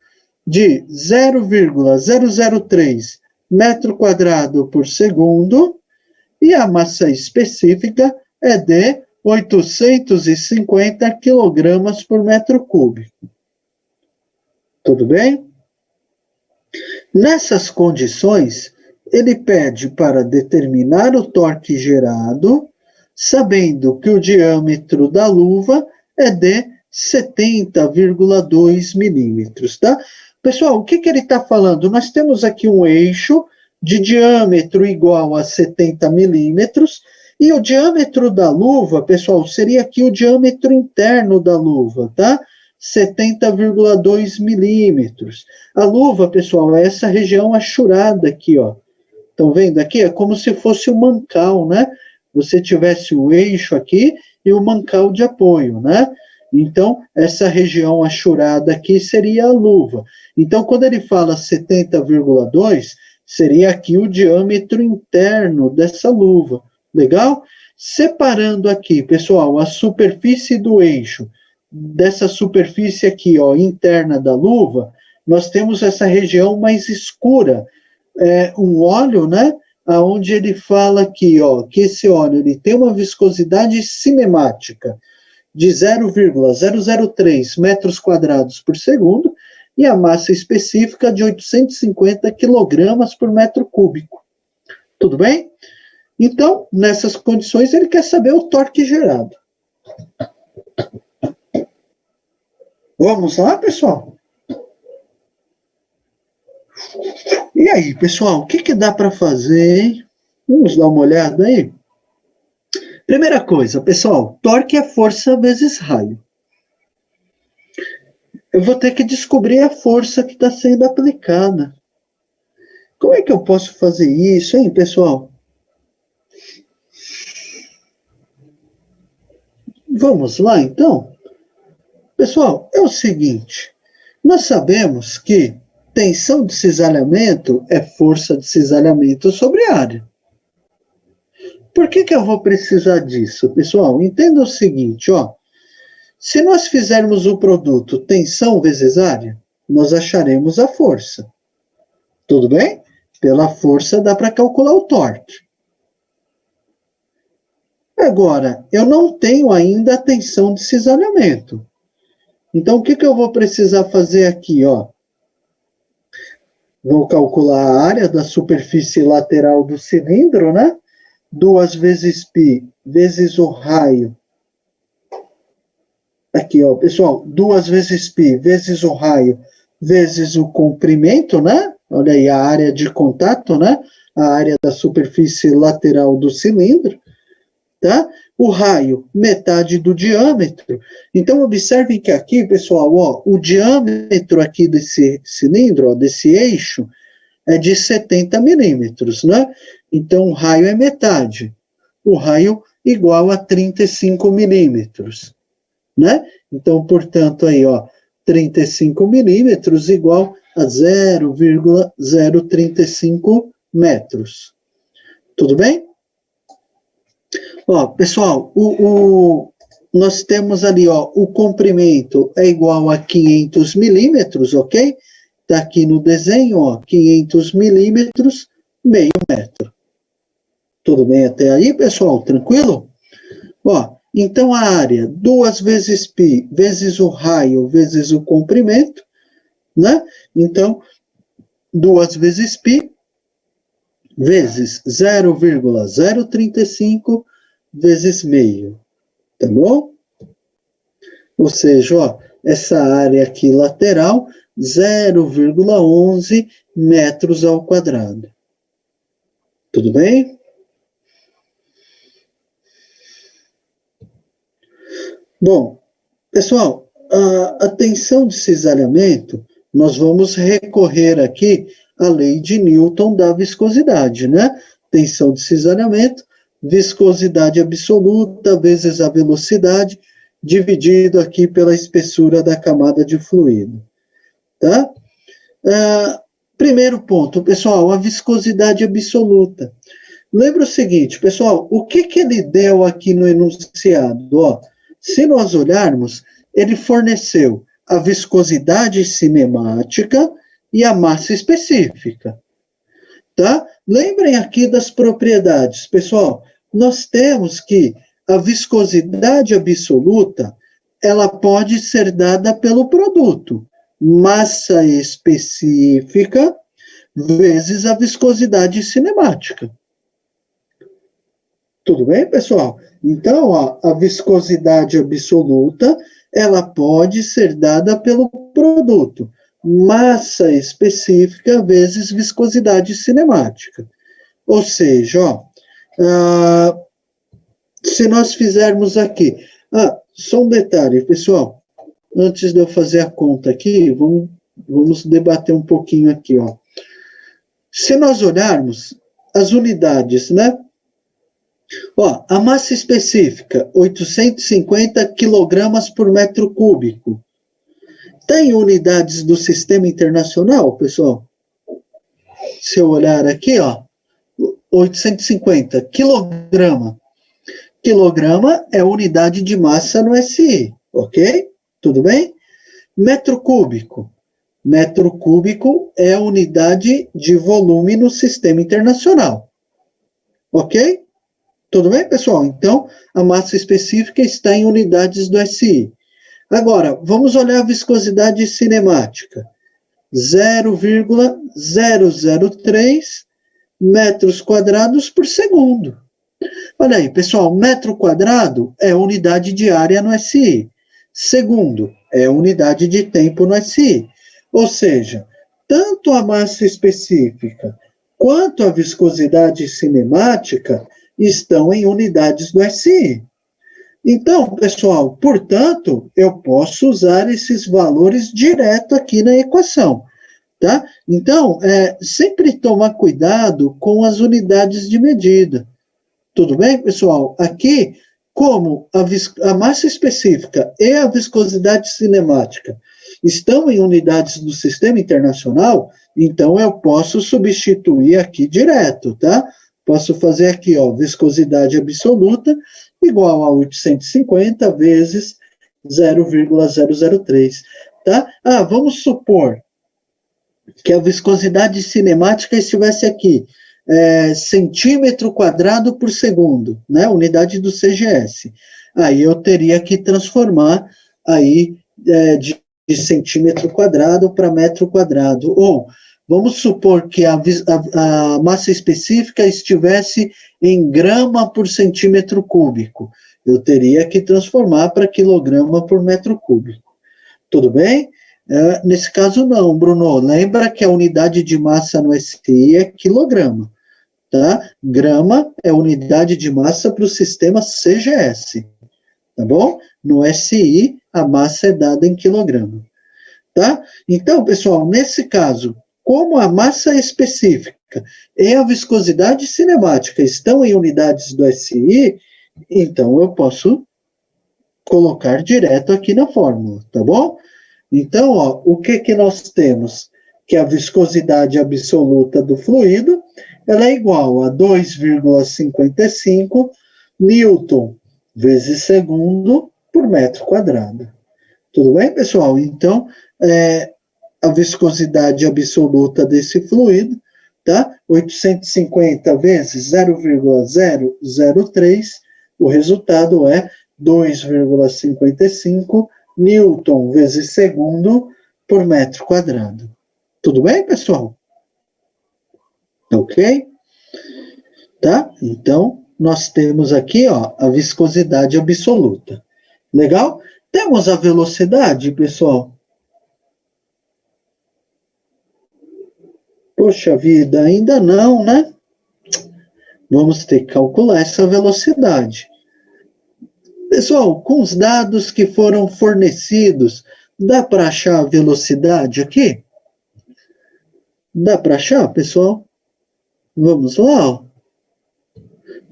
de 0,003 metro quadrado por segundo e a massa específica é de 850 quilogramas por metro cúbico. Tudo bem? Nessas condições, ele pede para determinar o torque gerado, sabendo que o diâmetro da luva é de 70,2 milímetros, tá? Pessoal, o que ele está falando? Nós temos aqui um eixo de diâmetro igual a 70 milímetros, e o diâmetro da luva, pessoal, seria aqui o diâmetro interno da luva, tá? 70,2 milímetros. A luva, pessoal, é essa região achurada aqui, ó. Estão vendo aqui? É como se fosse o mancal, né? Você tivesse o eixo aqui e o mancal de apoio, né? Então, essa região achurada aqui seria a luva. Então, quando ele fala 70,2, seria aqui o diâmetro interno dessa luva. Legal? Separando aqui, pessoal, a superfície do eixo dessa superfície aqui, ó, interna da luva, nós temos essa região mais escura, um óleo, né? Onde ele fala aqui, ó, que esse óleo ele tem uma viscosidade cinemática de 0,003 metros quadrados por segundo e a massa específica de 850 quilogramas por metro cúbico. Tudo bem? Então, nessas condições, ele quer saber o torque gerado. Vamos lá, pessoal? E aí, pessoal, o que, que dá para fazer, hein? Vamos dar uma olhada aí? Primeira coisa, pessoal, torque é força vezes raio. Eu vou ter que descobrir a força que está sendo aplicada. Como é que eu posso fazer isso, hein, pessoal? Vamos lá, então? Pessoal, é o seguinte, nós sabemos que tensão de cisalhamento é força de cisalhamento sobre área. Por que, que eu vou precisar disso, pessoal? Entenda o seguinte, ó. Se nós fizermos o produto tensão vezes área, nós acharemos a força. Tudo bem? Pela força dá para calcular o torque. Agora, eu não tenho ainda a tensão de cisalhamento. Então, o que, que eu vou precisar fazer aqui, ó? Vou calcular a área da superfície lateral do cilindro, né? 2 vezes π vezes o raio. Aqui, ó, pessoal, 2 vezes π vezes o raio vezes o comprimento, né? Olha aí a área de contato, né? A área da superfície lateral do cilindro, tá? O raio, metade do diâmetro. Então, observem que aqui, pessoal, ó, o diâmetro aqui desse cilindro, ó, desse eixo, é de 70 milímetros, né? Então, o raio é metade. O raio igual a 35 milímetros, né? Então, portanto, aí, ó, 35 milímetros igual a 0,035 metros. Tudo bem? Ó, pessoal, nós temos ali, ó, o comprimento é igual a 500 milímetros, ok? Está aqui no desenho, ó, 500 milímetros, meio metro. Tudo bem até aí, pessoal? Tranquilo? Ó, então a área, 2 vezes π, vezes o raio, vezes o comprimento, né? Então, 2 vezes π, vezes 0,035, vezes meio, tá bom? Ou seja, ó, essa área aqui lateral, 0,11 metros ao quadrado. Tudo bem? Bom, pessoal, a tensão de cisalhamento, nós vamos recorrer aqui à lei de Newton da viscosidade, né? Tensão de cisalhamento, viscosidade absoluta vezes a velocidade, dividido aqui pela espessura da camada de fluido, tá? Primeiro ponto, pessoal, a viscosidade absoluta. Lembra o seguinte, pessoal, o que, que ele deu aqui no enunciado? Ó, se nós olharmos, ele forneceu a viscosidade cinemática e a massa específica, tá? Lembrem aqui das propriedades, pessoal. Nós temos que a viscosidade absoluta, ela pode ser dada pelo produto, massa específica vezes a viscosidade cinemática. Tudo bem, pessoal? Então, ó, a viscosidade absoluta, ela pode ser dada pelo produto, massa específica vezes viscosidade cinemática. Ou seja, ó, se nós fizermos aqui... só um detalhe, pessoal. Antes de eu fazer a conta aqui, vamos debater um pouquinho aqui, ó. Se nós olharmos as unidades, né? Ó, a massa específica, 850 quilogramas por metro cúbico. Tem unidades do sistema internacional, pessoal? Se eu olhar aqui, ó, 850 quilograma. Quilograma é unidade de massa no SI, ok? Tudo bem? Metro cúbico. Metro cúbico é a unidade de volume no sistema internacional. Ok? Tudo bem, pessoal? Então, a massa específica está em unidades do SI. Agora, vamos olhar a viscosidade cinemática. 0,003 metros quadrados por segundo. Olha aí, pessoal, metro quadrado é unidade de área no SI. Segundo é unidade de tempo no SI. Ou seja, tanto a massa específica quanto a viscosidade cinemática estão em unidades do SI. Então, pessoal, portanto, eu posso usar esses valores direto aqui na equação, tá? Então, sempre tomar cuidado com as unidades de medida. Tudo bem, pessoal? Aqui, como a massa específica e a viscosidade cinemática estão em unidades do sistema internacional, então eu posso substituir aqui direto, tá? Posso fazer aqui, ó, viscosidade absoluta igual a 850 vezes 0,003, tá? Vamos supor que a viscosidade cinemática estivesse aqui, centímetro quadrado por segundo, né? Unidade do CGS. Aí eu teria que transformar aí de centímetro quadrado para metro quadrado. Ou vamos supor que a massa específica estivesse em grama por centímetro cúbico. Eu teria que transformar para quilograma por metro cúbico. Tudo bem? Nesse caso não, Bruno. Lembra que a unidade de massa no SI é quilograma. Tá? Grama é unidade de massa para o sistema CGS. Tá bom? No SI, a massa é dada em quilograma. Tá? Então, pessoal, nesse caso, como a massa específica e a viscosidade cinemática estão em unidades do SI, então eu posso colocar direto aqui na fórmula, tá bom? Então, ó, o que nós temos? Que a viscosidade absoluta do fluido ela é igual a 2,55 newton vezes segundo por metro quadrado. Tudo bem, pessoal? Então, a viscosidade absoluta desse fluido, tá? 850 vezes 0,003, o resultado é 2,55 newton vezes segundo por metro quadrado. Tudo bem, pessoal? Ok? Tá? Então, nós temos aqui, ó, a viscosidade absoluta. Legal? Temos a velocidade, pessoal? Poxa vida, ainda não, né? Vamos ter que calcular essa velocidade. Pessoal, com os dados que foram fornecidos, dá para achar a velocidade aqui? Dá para achar, pessoal? Vamos lá, ó.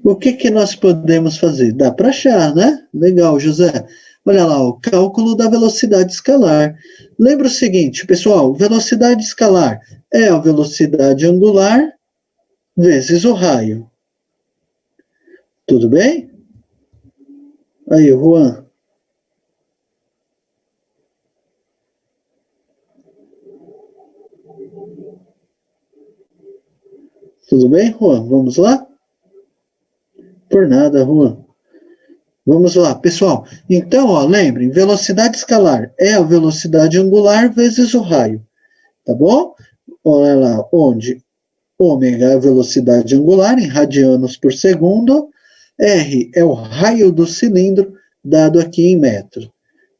O que nós podemos fazer? Dá para achar, né? Legal, José. Olha lá, o cálculo da velocidade escalar. Lembra o seguinte, pessoal, velocidade escalar é a velocidade angular vezes o raio. Tudo bem? Aí, Juan. Tudo bem, Juan? Vamos lá? Por nada, Juan. Vamos lá, pessoal. Então, ó, lembrem, velocidade escalar é a velocidade angular vezes o raio. Tá bom? Olha lá, onde ômega é a velocidade angular em radianos por segundo, R é o raio do cilindro, dado aqui em metro.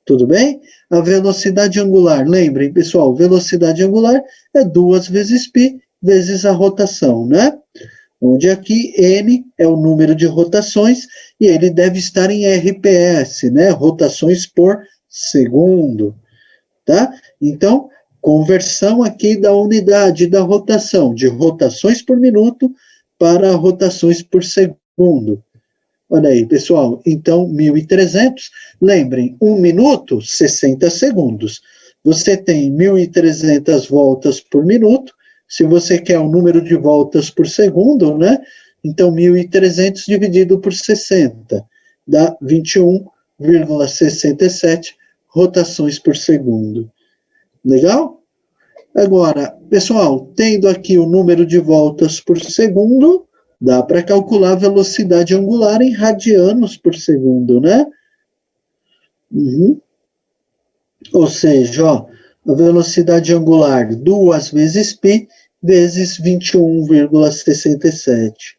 Tudo bem? A velocidade angular, lembrem, pessoal, velocidade angular é 2 vezes π vezes a rotação, né? Onde aqui N é o número de rotações e ele deve estar em RPS, né? Rotações por segundo, tá? Então, conversão aqui da unidade da rotação, de rotações por minuto para rotações por segundo. Olha aí, pessoal, então 1.300, lembrem, 1 minuto, 60 segundos. Você tem 1.300 voltas por minuto, se você quer o número de voltas por segundo, né? Então 1.300 dividido por 60, dá 21,67 rotações por segundo. Legal? Agora, pessoal, tendo aqui o número de voltas por segundo, dá para calcular a velocidade angular em radianos por segundo, né? Ou seja, ó, a velocidade angular 2 vezes π vezes 21,67,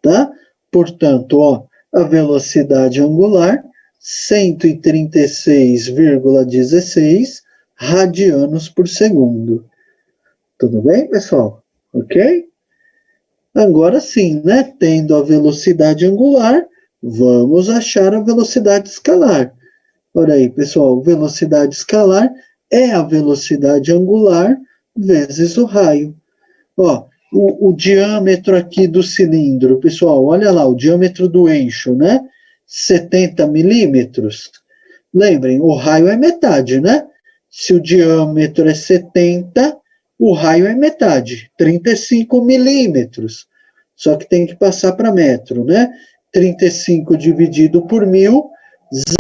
tá? Portanto, ó, a velocidade angular 136,16 radianos por segundo. Tudo bem, pessoal? Ok? Agora sim, né? Tendo a velocidade angular, vamos achar a velocidade escalar. Olha aí, pessoal, velocidade escalar é a velocidade angular vezes o raio. Ó, o diâmetro aqui do cilindro, pessoal, olha lá, o diâmetro do eixo, né? 70 milímetros. Lembrem, o raio é metade, né? Se o diâmetro é 70, o raio é metade, 35 milímetros. Só que tem que passar para metro, né? 35 dividido por 1000,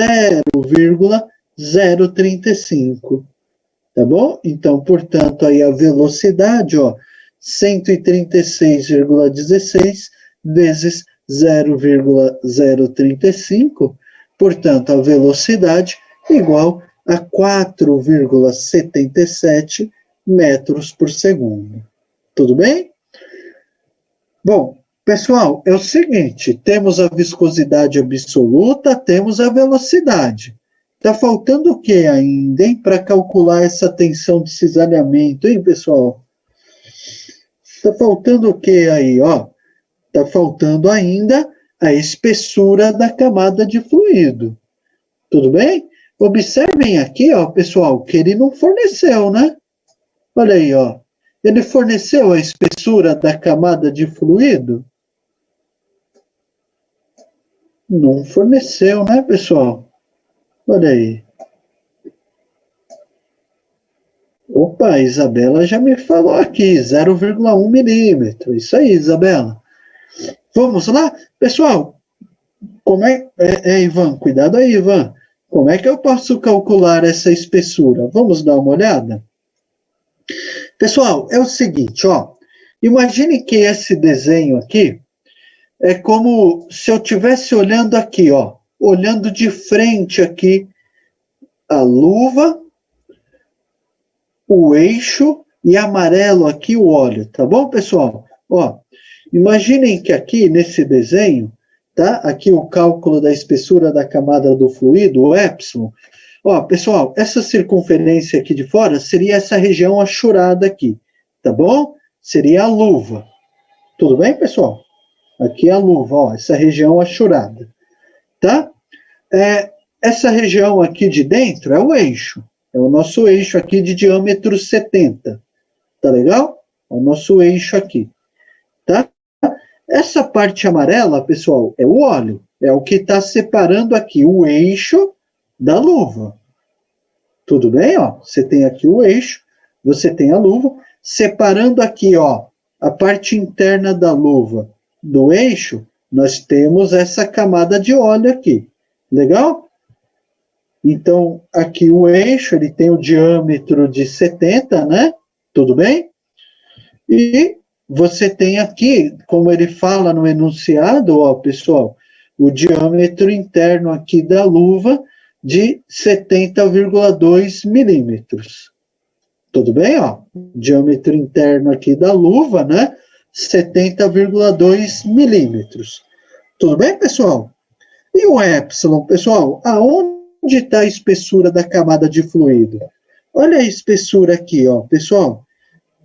0,035. Tá bom? Então, portanto, aí a velocidade, ó, 136,16 vezes 0,035. Portanto, a velocidade igual a 4,77 metros por segundo. Tudo bem? Bom, pessoal, é o seguinte, temos a viscosidade absoluta, temos a velocidade. Está faltando o que ainda, hein, para calcular essa tensão de cisalhamento, hein, pessoal? Está faltando o que aí, ó? Está faltando ainda a espessura da camada de fluido. Tudo bem? Observem aqui, ó, pessoal, que ele não forneceu, né? Olha aí, ó. Ele forneceu a espessura da camada de fluido? Não forneceu, né, pessoal? Olha aí. Opa, a Isabela já me falou aqui, 0,1 milímetro. Isso aí, Isabela. Vamos lá? Pessoal, como Ivan, cuidado aí, Ivan. Como é que eu posso calcular essa espessura? Vamos dar uma olhada? Pessoal, é o seguinte, ó. Imagine que esse desenho aqui é como se eu estivesse olhando aqui, ó. Olhando de frente aqui a luva, o eixo e amarelo aqui o óleo, tá bom, pessoal? Ó, imaginem que aqui nesse desenho, tá? Aqui o cálculo da espessura da camada do fluido, o epsilon. Ó, pessoal, essa circunferência aqui de fora seria essa região achurada aqui, tá bom? Seria a luva. Tudo bem, pessoal? Aqui é a luva, ó, essa região achurada, tá? Essa região aqui de dentro é o eixo. É o nosso eixo aqui de diâmetro 70. Tá legal? É o nosso eixo aqui. Tá? Essa parte amarela, pessoal, é o óleo. É o que está separando aqui o eixo da luva. Tudo bem? Ó, você tem aqui o eixo, você tem a luva. Separando aqui, ó, a parte interna da luva do eixo, nós temos essa camada de óleo aqui. Legal? Então, aqui o eixo, ele tem o diâmetro de 70, né? Tudo bem? E você tem aqui, como ele fala no enunciado, ó, pessoal, o diâmetro interno aqui da luva de 70,2 milímetros. Tudo bem? Ó? Diâmetro interno aqui da luva, né? 70,2 milímetros. Tudo bem, pessoal? E o epsilon, pessoal? Onde está a espessura da camada de fluido? Olha a espessura aqui, ó, pessoal.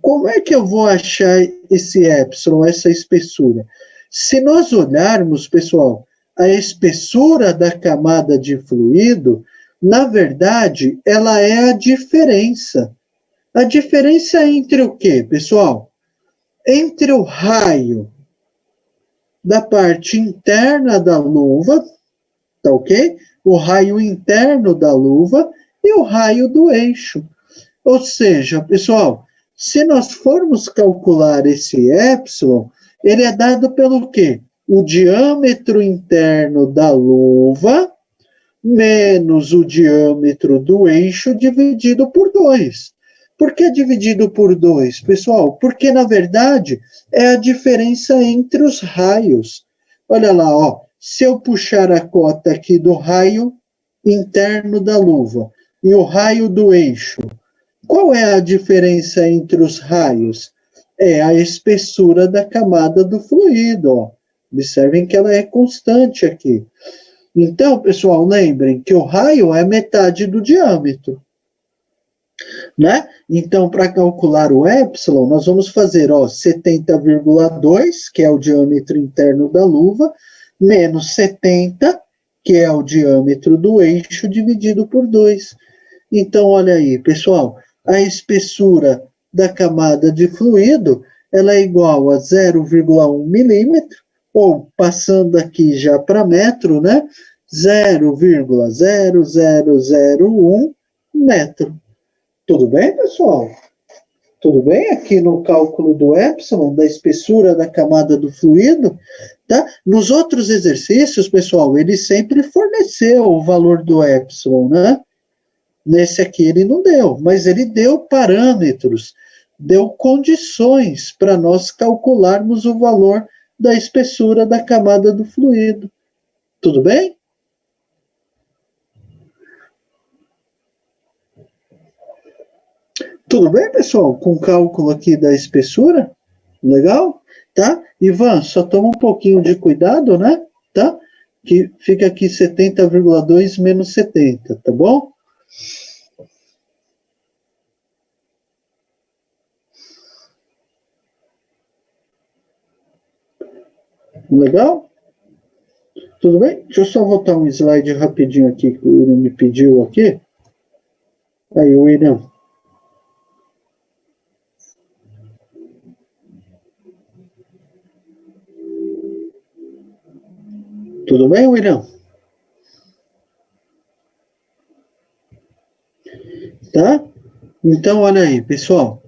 Como é que eu vou achar esse epsilon, essa espessura? Se nós olharmos, pessoal, a espessura da camada de fluido, na verdade, ela é a diferença. A diferença entre o quê, pessoal? Entre o raio da parte interna da luva, tá ok? O raio interno da luva e o raio do eixo. Ou seja, pessoal, se nós formos calcular esse epsilon, ele é dado pelo quê? O diâmetro interno da luva menos o diâmetro do eixo dividido por 2. Por que dividido por 2, pessoal? Porque, na verdade, é a diferença entre os raios. Olha lá, ó, se eu puxar a cota aqui do raio interno da luva e o raio do eixo, qual é a diferença entre os raios? É a espessura da camada do fluido. Ó. Observem que ela é constante aqui. Então, pessoal, lembrem que o raio é metade do diâmetro. né? Então, para calcular o epsilon, nós vamos fazer 70,2, que é o diâmetro interno da luva, menos 70, que é o diâmetro do eixo, dividido por 2. Então, olha aí, pessoal, a espessura da camada de fluido, ela é igual a 0,1 milímetro, ou passando aqui já para metro, né? 0,0001 metro. Tudo bem, pessoal? Tudo bem? Aqui no cálculo do epsilon, da espessura da camada do fluido, tá? Nos outros exercícios, pessoal, ele sempre forneceu o valor do epsilon, né? Nesse aqui ele não deu, mas ele deu parâmetros, deu condições para nós calcularmos o valor da espessura da camada do fluido. Tudo bem? Tudo bem, pessoal? Com o cálculo aqui da espessura? Legal? Tá? Ivan, só toma um pouquinho de cuidado, né? Tá? Que fica aqui 70,2 menos 70, tá bom? Legal? Tudo bem? Deixa eu só voltar um slide rapidinho aqui que o William me pediu aqui. Aí, William. Tudo bem, William? Tá? Então, olha aí, pessoal.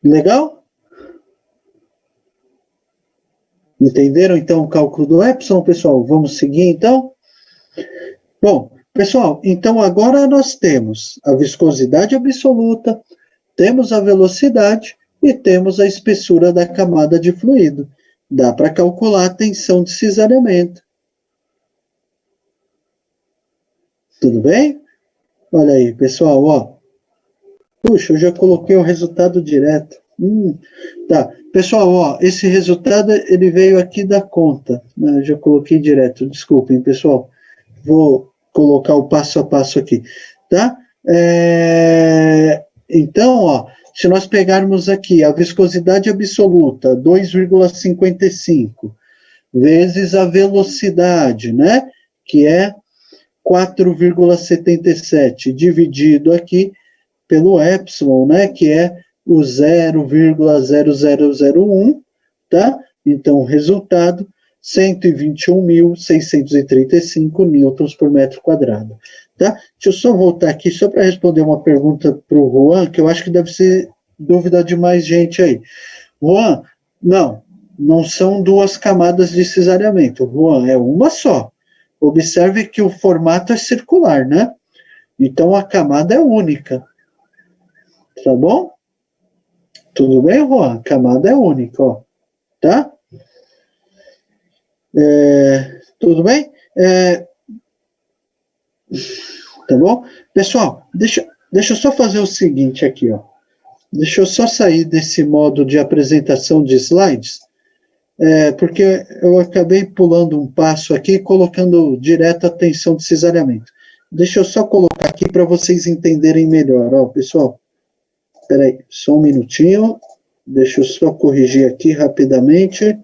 Legal? Entenderam, então, o cálculo do epsilon, pessoal? Vamos seguir, então? Bom, pessoal, então agora nós temos a viscosidade absoluta, temos a velocidade e temos a espessura da camada de fluido. Dá para calcular a tensão de cisalhamento. Tudo bem? Olha aí, pessoal, ó. Puxa, eu já coloquei o resultado direto. Tá. Pessoal, ó, esse resultado ele veio aqui da conta. Né? Eu já coloquei direto, desculpem, pessoal. Vou colocar o passo a passo aqui, tá? Então, ó, se nós pegarmos aqui a viscosidade absoluta, 2,55, vezes a velocidade, né? Que é 4,77, dividido aqui pelo epsilon, né, que é o 0,0001, tá? Então, o resultado, 121.635 newtons por metro quadrado, tá? Deixa eu só voltar aqui, só para responder uma pergunta para o Juan, que eu acho que deve ser dúvida de mais gente aí. Juan, não são duas camadas de cisalhamento, Juan, é uma só. Observe que o formato é circular, né? Então, a camada é única. Tá bom? Tudo bem, Juan? A camada é única, ó. Tá? Tudo bem? Tá bom? Pessoal, deixa eu só fazer o seguinte aqui, ó. Deixa eu só sair desse modo de apresentação de slides, porque eu acabei pulando um passo aqui, colocando direto a tensão de cisalhamento. Deixa eu só colocar aqui para vocês entenderem melhor, ó, pessoal. Espera aí, só um minutinho. Deixa eu só corrigir aqui rapidamente.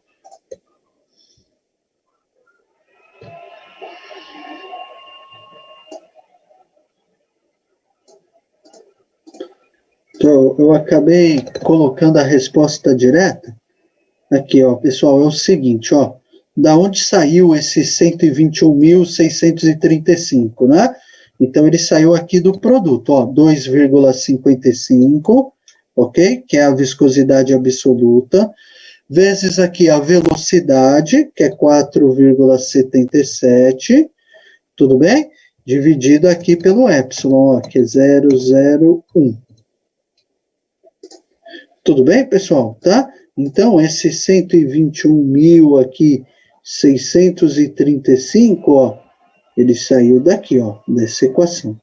Então, eu acabei colocando a resposta direta. Aqui, ó, pessoal, é o seguinte, ó. Da onde saiu esse 121.635, né? Então, ele saiu aqui do produto, ó, 2,55, ok? Que é a viscosidade absoluta, vezes aqui a velocidade, que é 4,77, tudo bem? Dividido aqui pelo epsilon, ó, que é 0,01. Tudo bem, pessoal? Tá? Então, esse 121 mil aqui, 635, ó, ele saiu daqui, ó, dessa equação.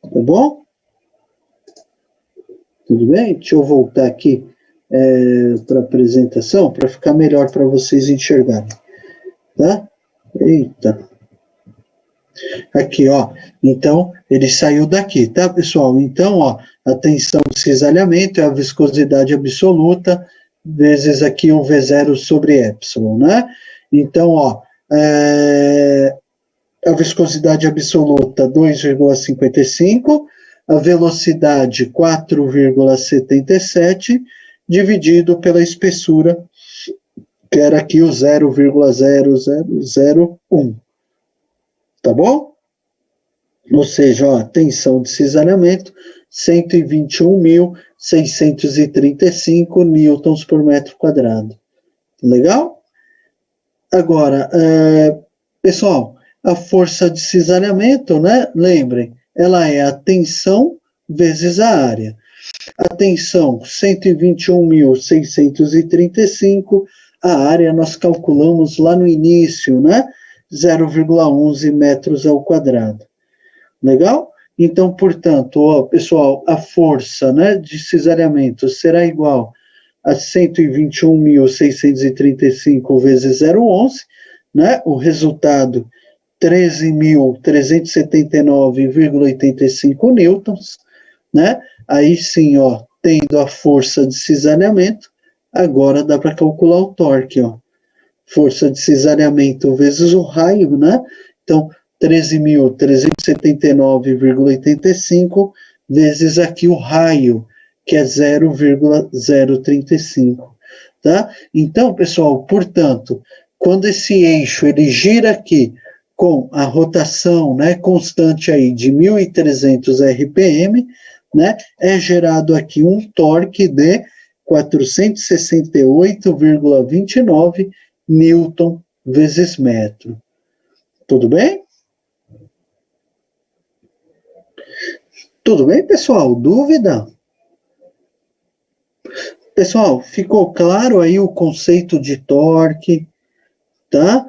Tá bom? Tudo bem? Deixa eu voltar aqui para a apresentação, para ficar melhor para vocês enxergarem. Tá? Eita. Aqui, ó. Então, ele saiu daqui, tá, pessoal? Então, ó, a tensão de cisalhamento é a viscosidade absoluta vezes aqui o V0 sobre epsilon, né? Então, ó, a viscosidade absoluta 2,55, a velocidade 4,77, dividido pela espessura, que era aqui o 0,0001. Tá bom? Ou seja, ó, tensão de cisalhamento, 121.635 newtons por metro quadrado. Legal? Agora, pessoal, a força de cisalhamento, né? Lembrem, ela é a tensão vezes a área. A tensão, 121.635, a área nós calculamos lá no início, né? 0,11 metros ao quadrado. Legal? Então, portanto, ó, pessoal, a força, né, de cisalhamento será igual a 121.635 vezes 0,11, né? O resultado, 13.379,85 newtons, né? Aí sim, ó, tendo a força de cisalhamento, agora dá para calcular o torque, ó. Força de cisalhamento vezes o raio, né? Então, 13.379,85 vezes aqui o raio, que é 0,035, tá? Então, pessoal, portanto, quando esse eixo ele gira aqui com a rotação, né, constante aí de 1.300 RPM, né, é gerado aqui um torque de 468,29 Newton vezes metro. Tudo bem? Tudo bem, pessoal? Dúvida? Pessoal, ficou claro aí o conceito de torque, tá?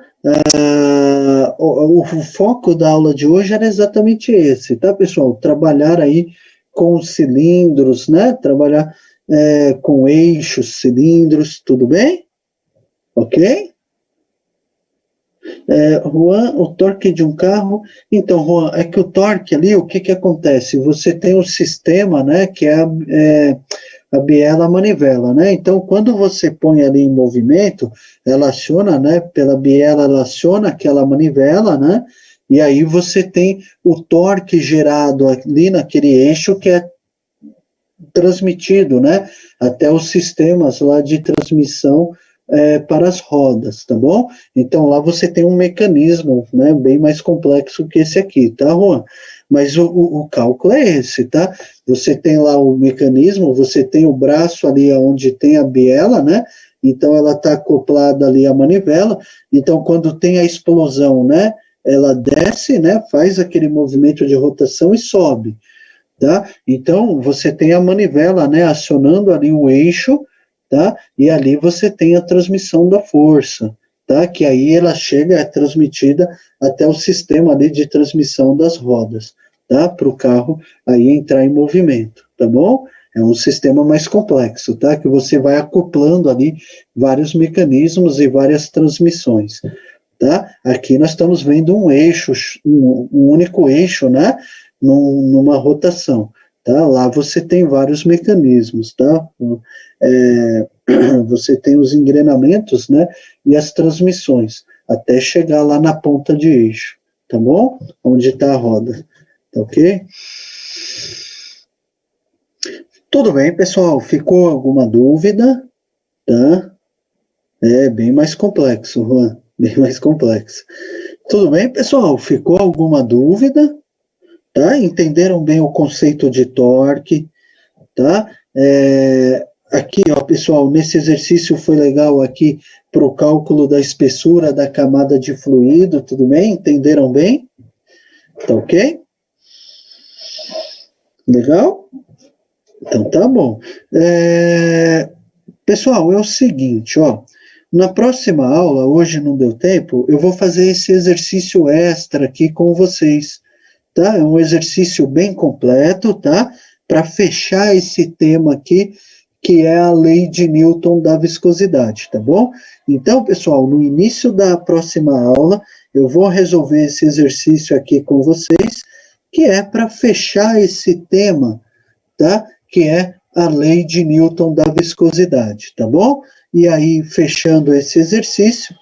O foco da aula de hoje era exatamente esse, tá, pessoal? Trabalhar aí com cilindros, né? Trabalhar com eixos, cilindros, tudo bem? Ok? Juan, o torque de um carro. Então, Juan, é que o torque ali, o que acontece? Você tem um sistema, né, que é a biela manivela, né? Então, quando você põe ali em movimento, ela aciona, né? Pela biela, ela aciona aquela manivela, né? E aí você tem o torque gerado ali naquele eixo que é transmitido, né? Até os sistemas lá de transmissão para as rodas, tá bom? Então lá você tem um mecanismo, né, bem mais complexo que esse aqui, tá, Juan? Mas o cálculo é esse, tá? Você tem lá o mecanismo, você tem o braço ali onde tem a biela, né? Então ela está acoplada ali à manivela, então quando tem a explosão, né, ela desce, né, faz aquele movimento de rotação e sobe, tá? Então você tem a manivela, né, acionando ali o eixo, tá? E ali você tem a transmissão da força, tá? Que aí ela chega, é transmitida até o sistema ali de transmissão das rodas, tá? Para o carro aí entrar em movimento, tá bom? É um sistema mais complexo, tá? Que você vai acoplando ali vários mecanismos e várias transmissões, tá? Aqui nós estamos vendo um eixo, um único eixo, né? Numa rotação. Tá? Lá você tem vários mecanismos, tá? Você tem os engrenamentos, né? E as transmissões, até chegar lá na ponta de eixo, tá bom? Onde está a roda, tá ok? Tudo bem, pessoal? Ficou alguma dúvida? Tá? É bem mais complexo, Juan, bem mais complexo. Tudo bem, pessoal? Ficou alguma dúvida? Tá? Entenderam bem o conceito de torque, tá? Aqui, ó, pessoal, nesse exercício foi legal aqui para o cálculo da espessura da camada de fluido, tudo bem? Entenderam bem? Tá ok? Legal? Então tá bom. Pessoal, é o seguinte, ó. Na próxima aula, hoje não deu tempo, eu vou fazer esse exercício extra aqui com vocês, tá? É um exercício bem completo, tá? Para fechar esse tema aqui, que é a lei de Newton da viscosidade, tá bom? Então, pessoal, no início da próxima aula, eu vou resolver esse exercício aqui com vocês, que é para fechar esse tema, tá? Que é a lei de Newton da viscosidade, tá bom? E aí, fechando esse exercício,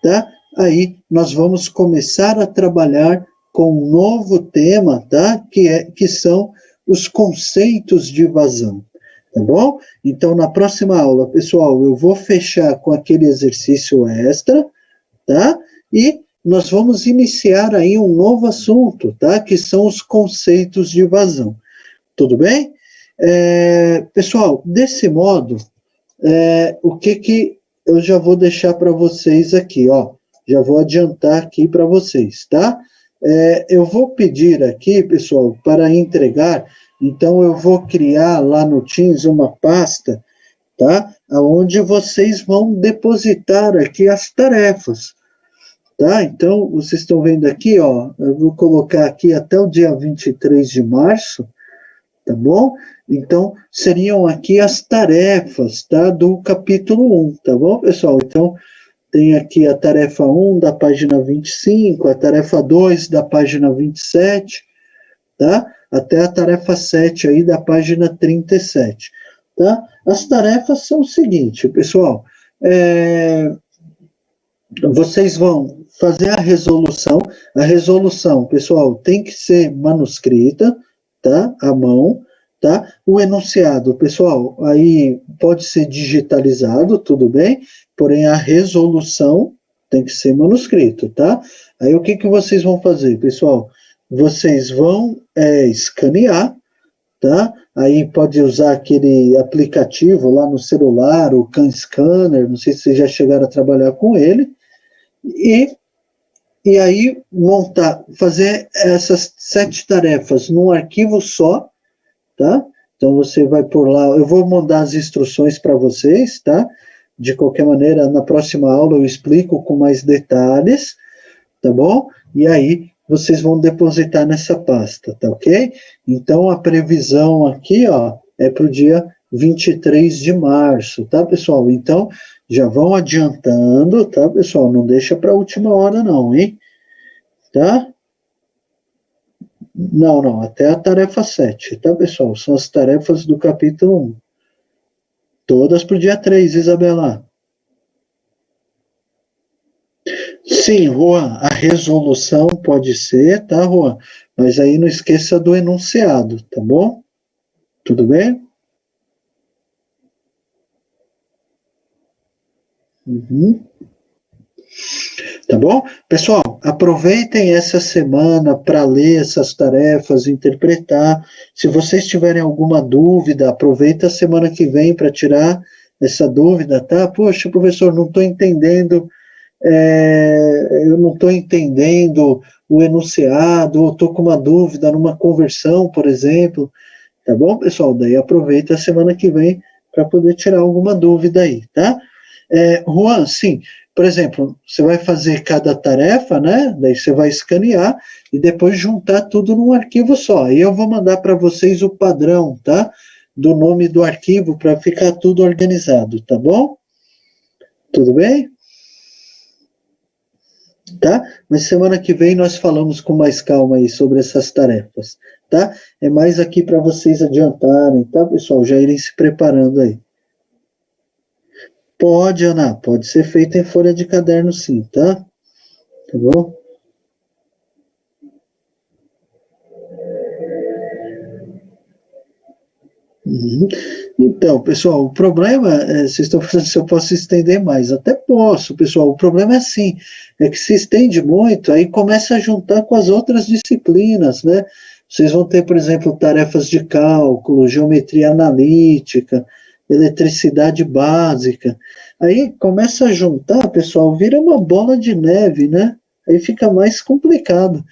tá? Aí nós vamos começar a trabalhar com um novo tema, tá? Que são os conceitos de vazão, tá bom? Então, na próxima aula, pessoal, eu vou fechar com aquele exercício extra, tá? E nós vamos iniciar aí um novo assunto, tá? Que são os conceitos de vazão. Tudo bem? Pessoal, desse modo, o que eu já vou deixar para vocês aqui, ó. Já vou adiantar aqui para vocês, tá? Eu vou pedir aqui, pessoal, para entregar, então eu vou criar lá no Teams uma pasta, tá? Onde vocês vão depositar aqui as tarefas, tá? Então, vocês estão vendo aqui, ó, eu vou colocar aqui até o dia 23 de março, tá bom? Então, seriam aqui as tarefas, tá? Do capítulo 1, tá bom, pessoal? Então, tem aqui a tarefa 1 da página 25, a tarefa 2 da página 27, tá? Até a tarefa 7 aí da página 37, tá? As tarefas são o seguinte, pessoal, vocês vão fazer a resolução, pessoal, tem que ser manuscrita, tá? À mão, tá? O enunciado, pessoal, aí pode ser digitalizado, tudo bem? Porém, a resolução tem que ser manuscrito, tá? Aí o que vocês vão fazer, pessoal? Vocês vão escanear, tá? Aí pode usar aquele aplicativo lá no celular, o CanScanner, não sei se vocês já chegaram a trabalhar com ele, e aí fazer essas 7 tarefas num arquivo só, tá? Então você vai por lá, eu vou mandar as instruções para vocês, tá? De qualquer maneira, na próxima aula eu explico com mais detalhes, tá bom? E aí vocês vão depositar nessa pasta, tá ok? Então a previsão aqui, ó, é para o dia 23 de março, tá, pessoal? Então já vão adiantando, tá, pessoal? Não deixa para a última hora não, hein? Tá? Não, até a tarefa 7, tá, pessoal? São as tarefas do capítulo 1. Todas para o dia 3, Isabela. Sim, Juan, a resolução pode ser, tá, Juan? Mas aí não esqueça do enunciado, tá bom? Tudo bem? Uhum. Tá bom? Pessoal, aproveitem essa semana para ler essas tarefas, interpretar. Se vocês tiverem alguma dúvida, aproveita a semana que vem para tirar essa dúvida, tá? Poxa, professor, não estou entendendo, eu não estou entendendo o enunciado, ou estou com uma dúvida numa conversão, por exemplo. Tá bom, pessoal? Daí aproveita a semana que vem para poder tirar alguma dúvida aí, tá? Juan, sim, por exemplo, você vai fazer cada tarefa, né? Daí você vai escanear e depois juntar tudo num arquivo só. Aí eu vou mandar para vocês o padrão, tá? Do nome do arquivo para ficar tudo organizado, tá bom? Tudo bem? Tá? Mas semana que vem nós falamos com mais calma aí sobre essas tarefas, tá? É mais aqui para vocês adiantarem, tá, pessoal? Já irem se preparando aí. Pode, Ana, pode ser feito em folha de caderno sim, tá? Tá bom? Uhum. Então, pessoal, o problema, vocês estão falando se eu posso estender mais, até posso, pessoal, o problema é assim, é que se estende muito, aí começa a juntar com as outras disciplinas, né? Vocês vão ter, por exemplo, tarefas de cálculo, geometria analítica, eletricidade básica, aí começa a juntar, pessoal, vira uma bola de neve, né? Aí fica mais complicado.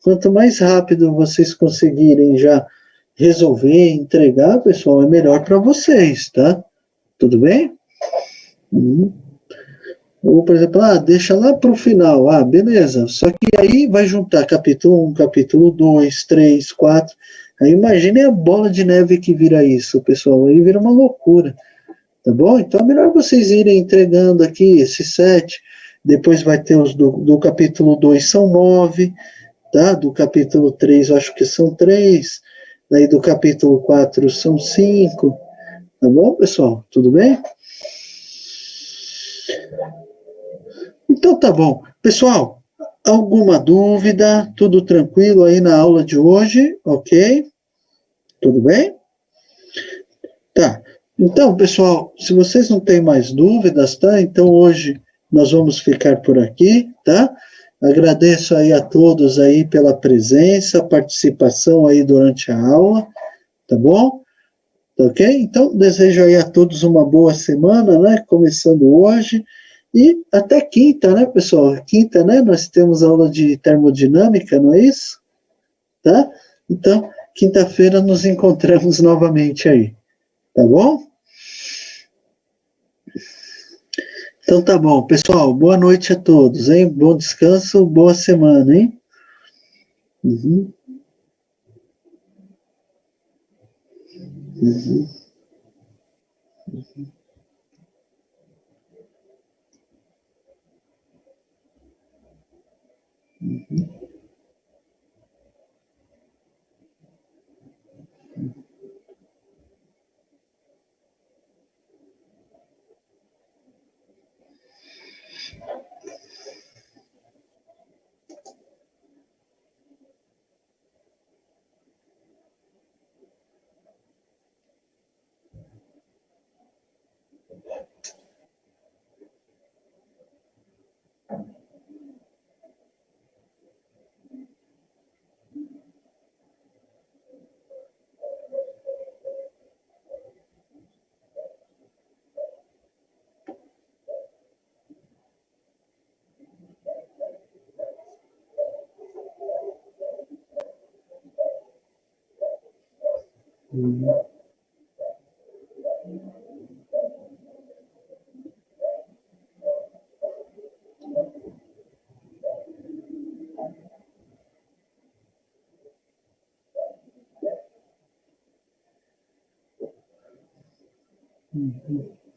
Quanto mais rápido vocês conseguirem já resolver, entregar, pessoal, é melhor para vocês, tá? Tudo bem? Ou, por exemplo, deixa lá para o final, beleza. Só que aí vai juntar capítulo 1, capítulo 2, 3, 4. Aí imagine a bola de neve que vira isso, pessoal. Aí vira uma loucura, tá bom? Então é melhor vocês irem entregando aqui esses 7. depois vai ter os do capítulo 2 são 9, tá? Do capítulo 3 eu acho que são 3, daí do capítulo 4 são 5, tá bom, pessoal? Tudo bem? Então tá bom. Pessoal, alguma dúvida? Tudo tranquilo aí na aula de hoje? Ok? Tudo bem? Tá. Então, pessoal, se vocês não têm mais dúvidas, tá? Então hoje nós vamos ficar por aqui, tá? Agradeço aí a todos aí pela presença, participação aí durante a aula, tá bom? Tá ok? Então, desejo aí a todos uma boa semana, né? Começando hoje. E até quinta, né, pessoal? Quinta, né? Nós temos aula de termodinâmica, não é isso? Tá? Então, quinta-feira nos encontramos novamente aí, tá bom? Então tá bom, pessoal. Boa noite a todos, hein? Bom descanso, boa semana, hein? Uhum, uhum, uhum, uhum.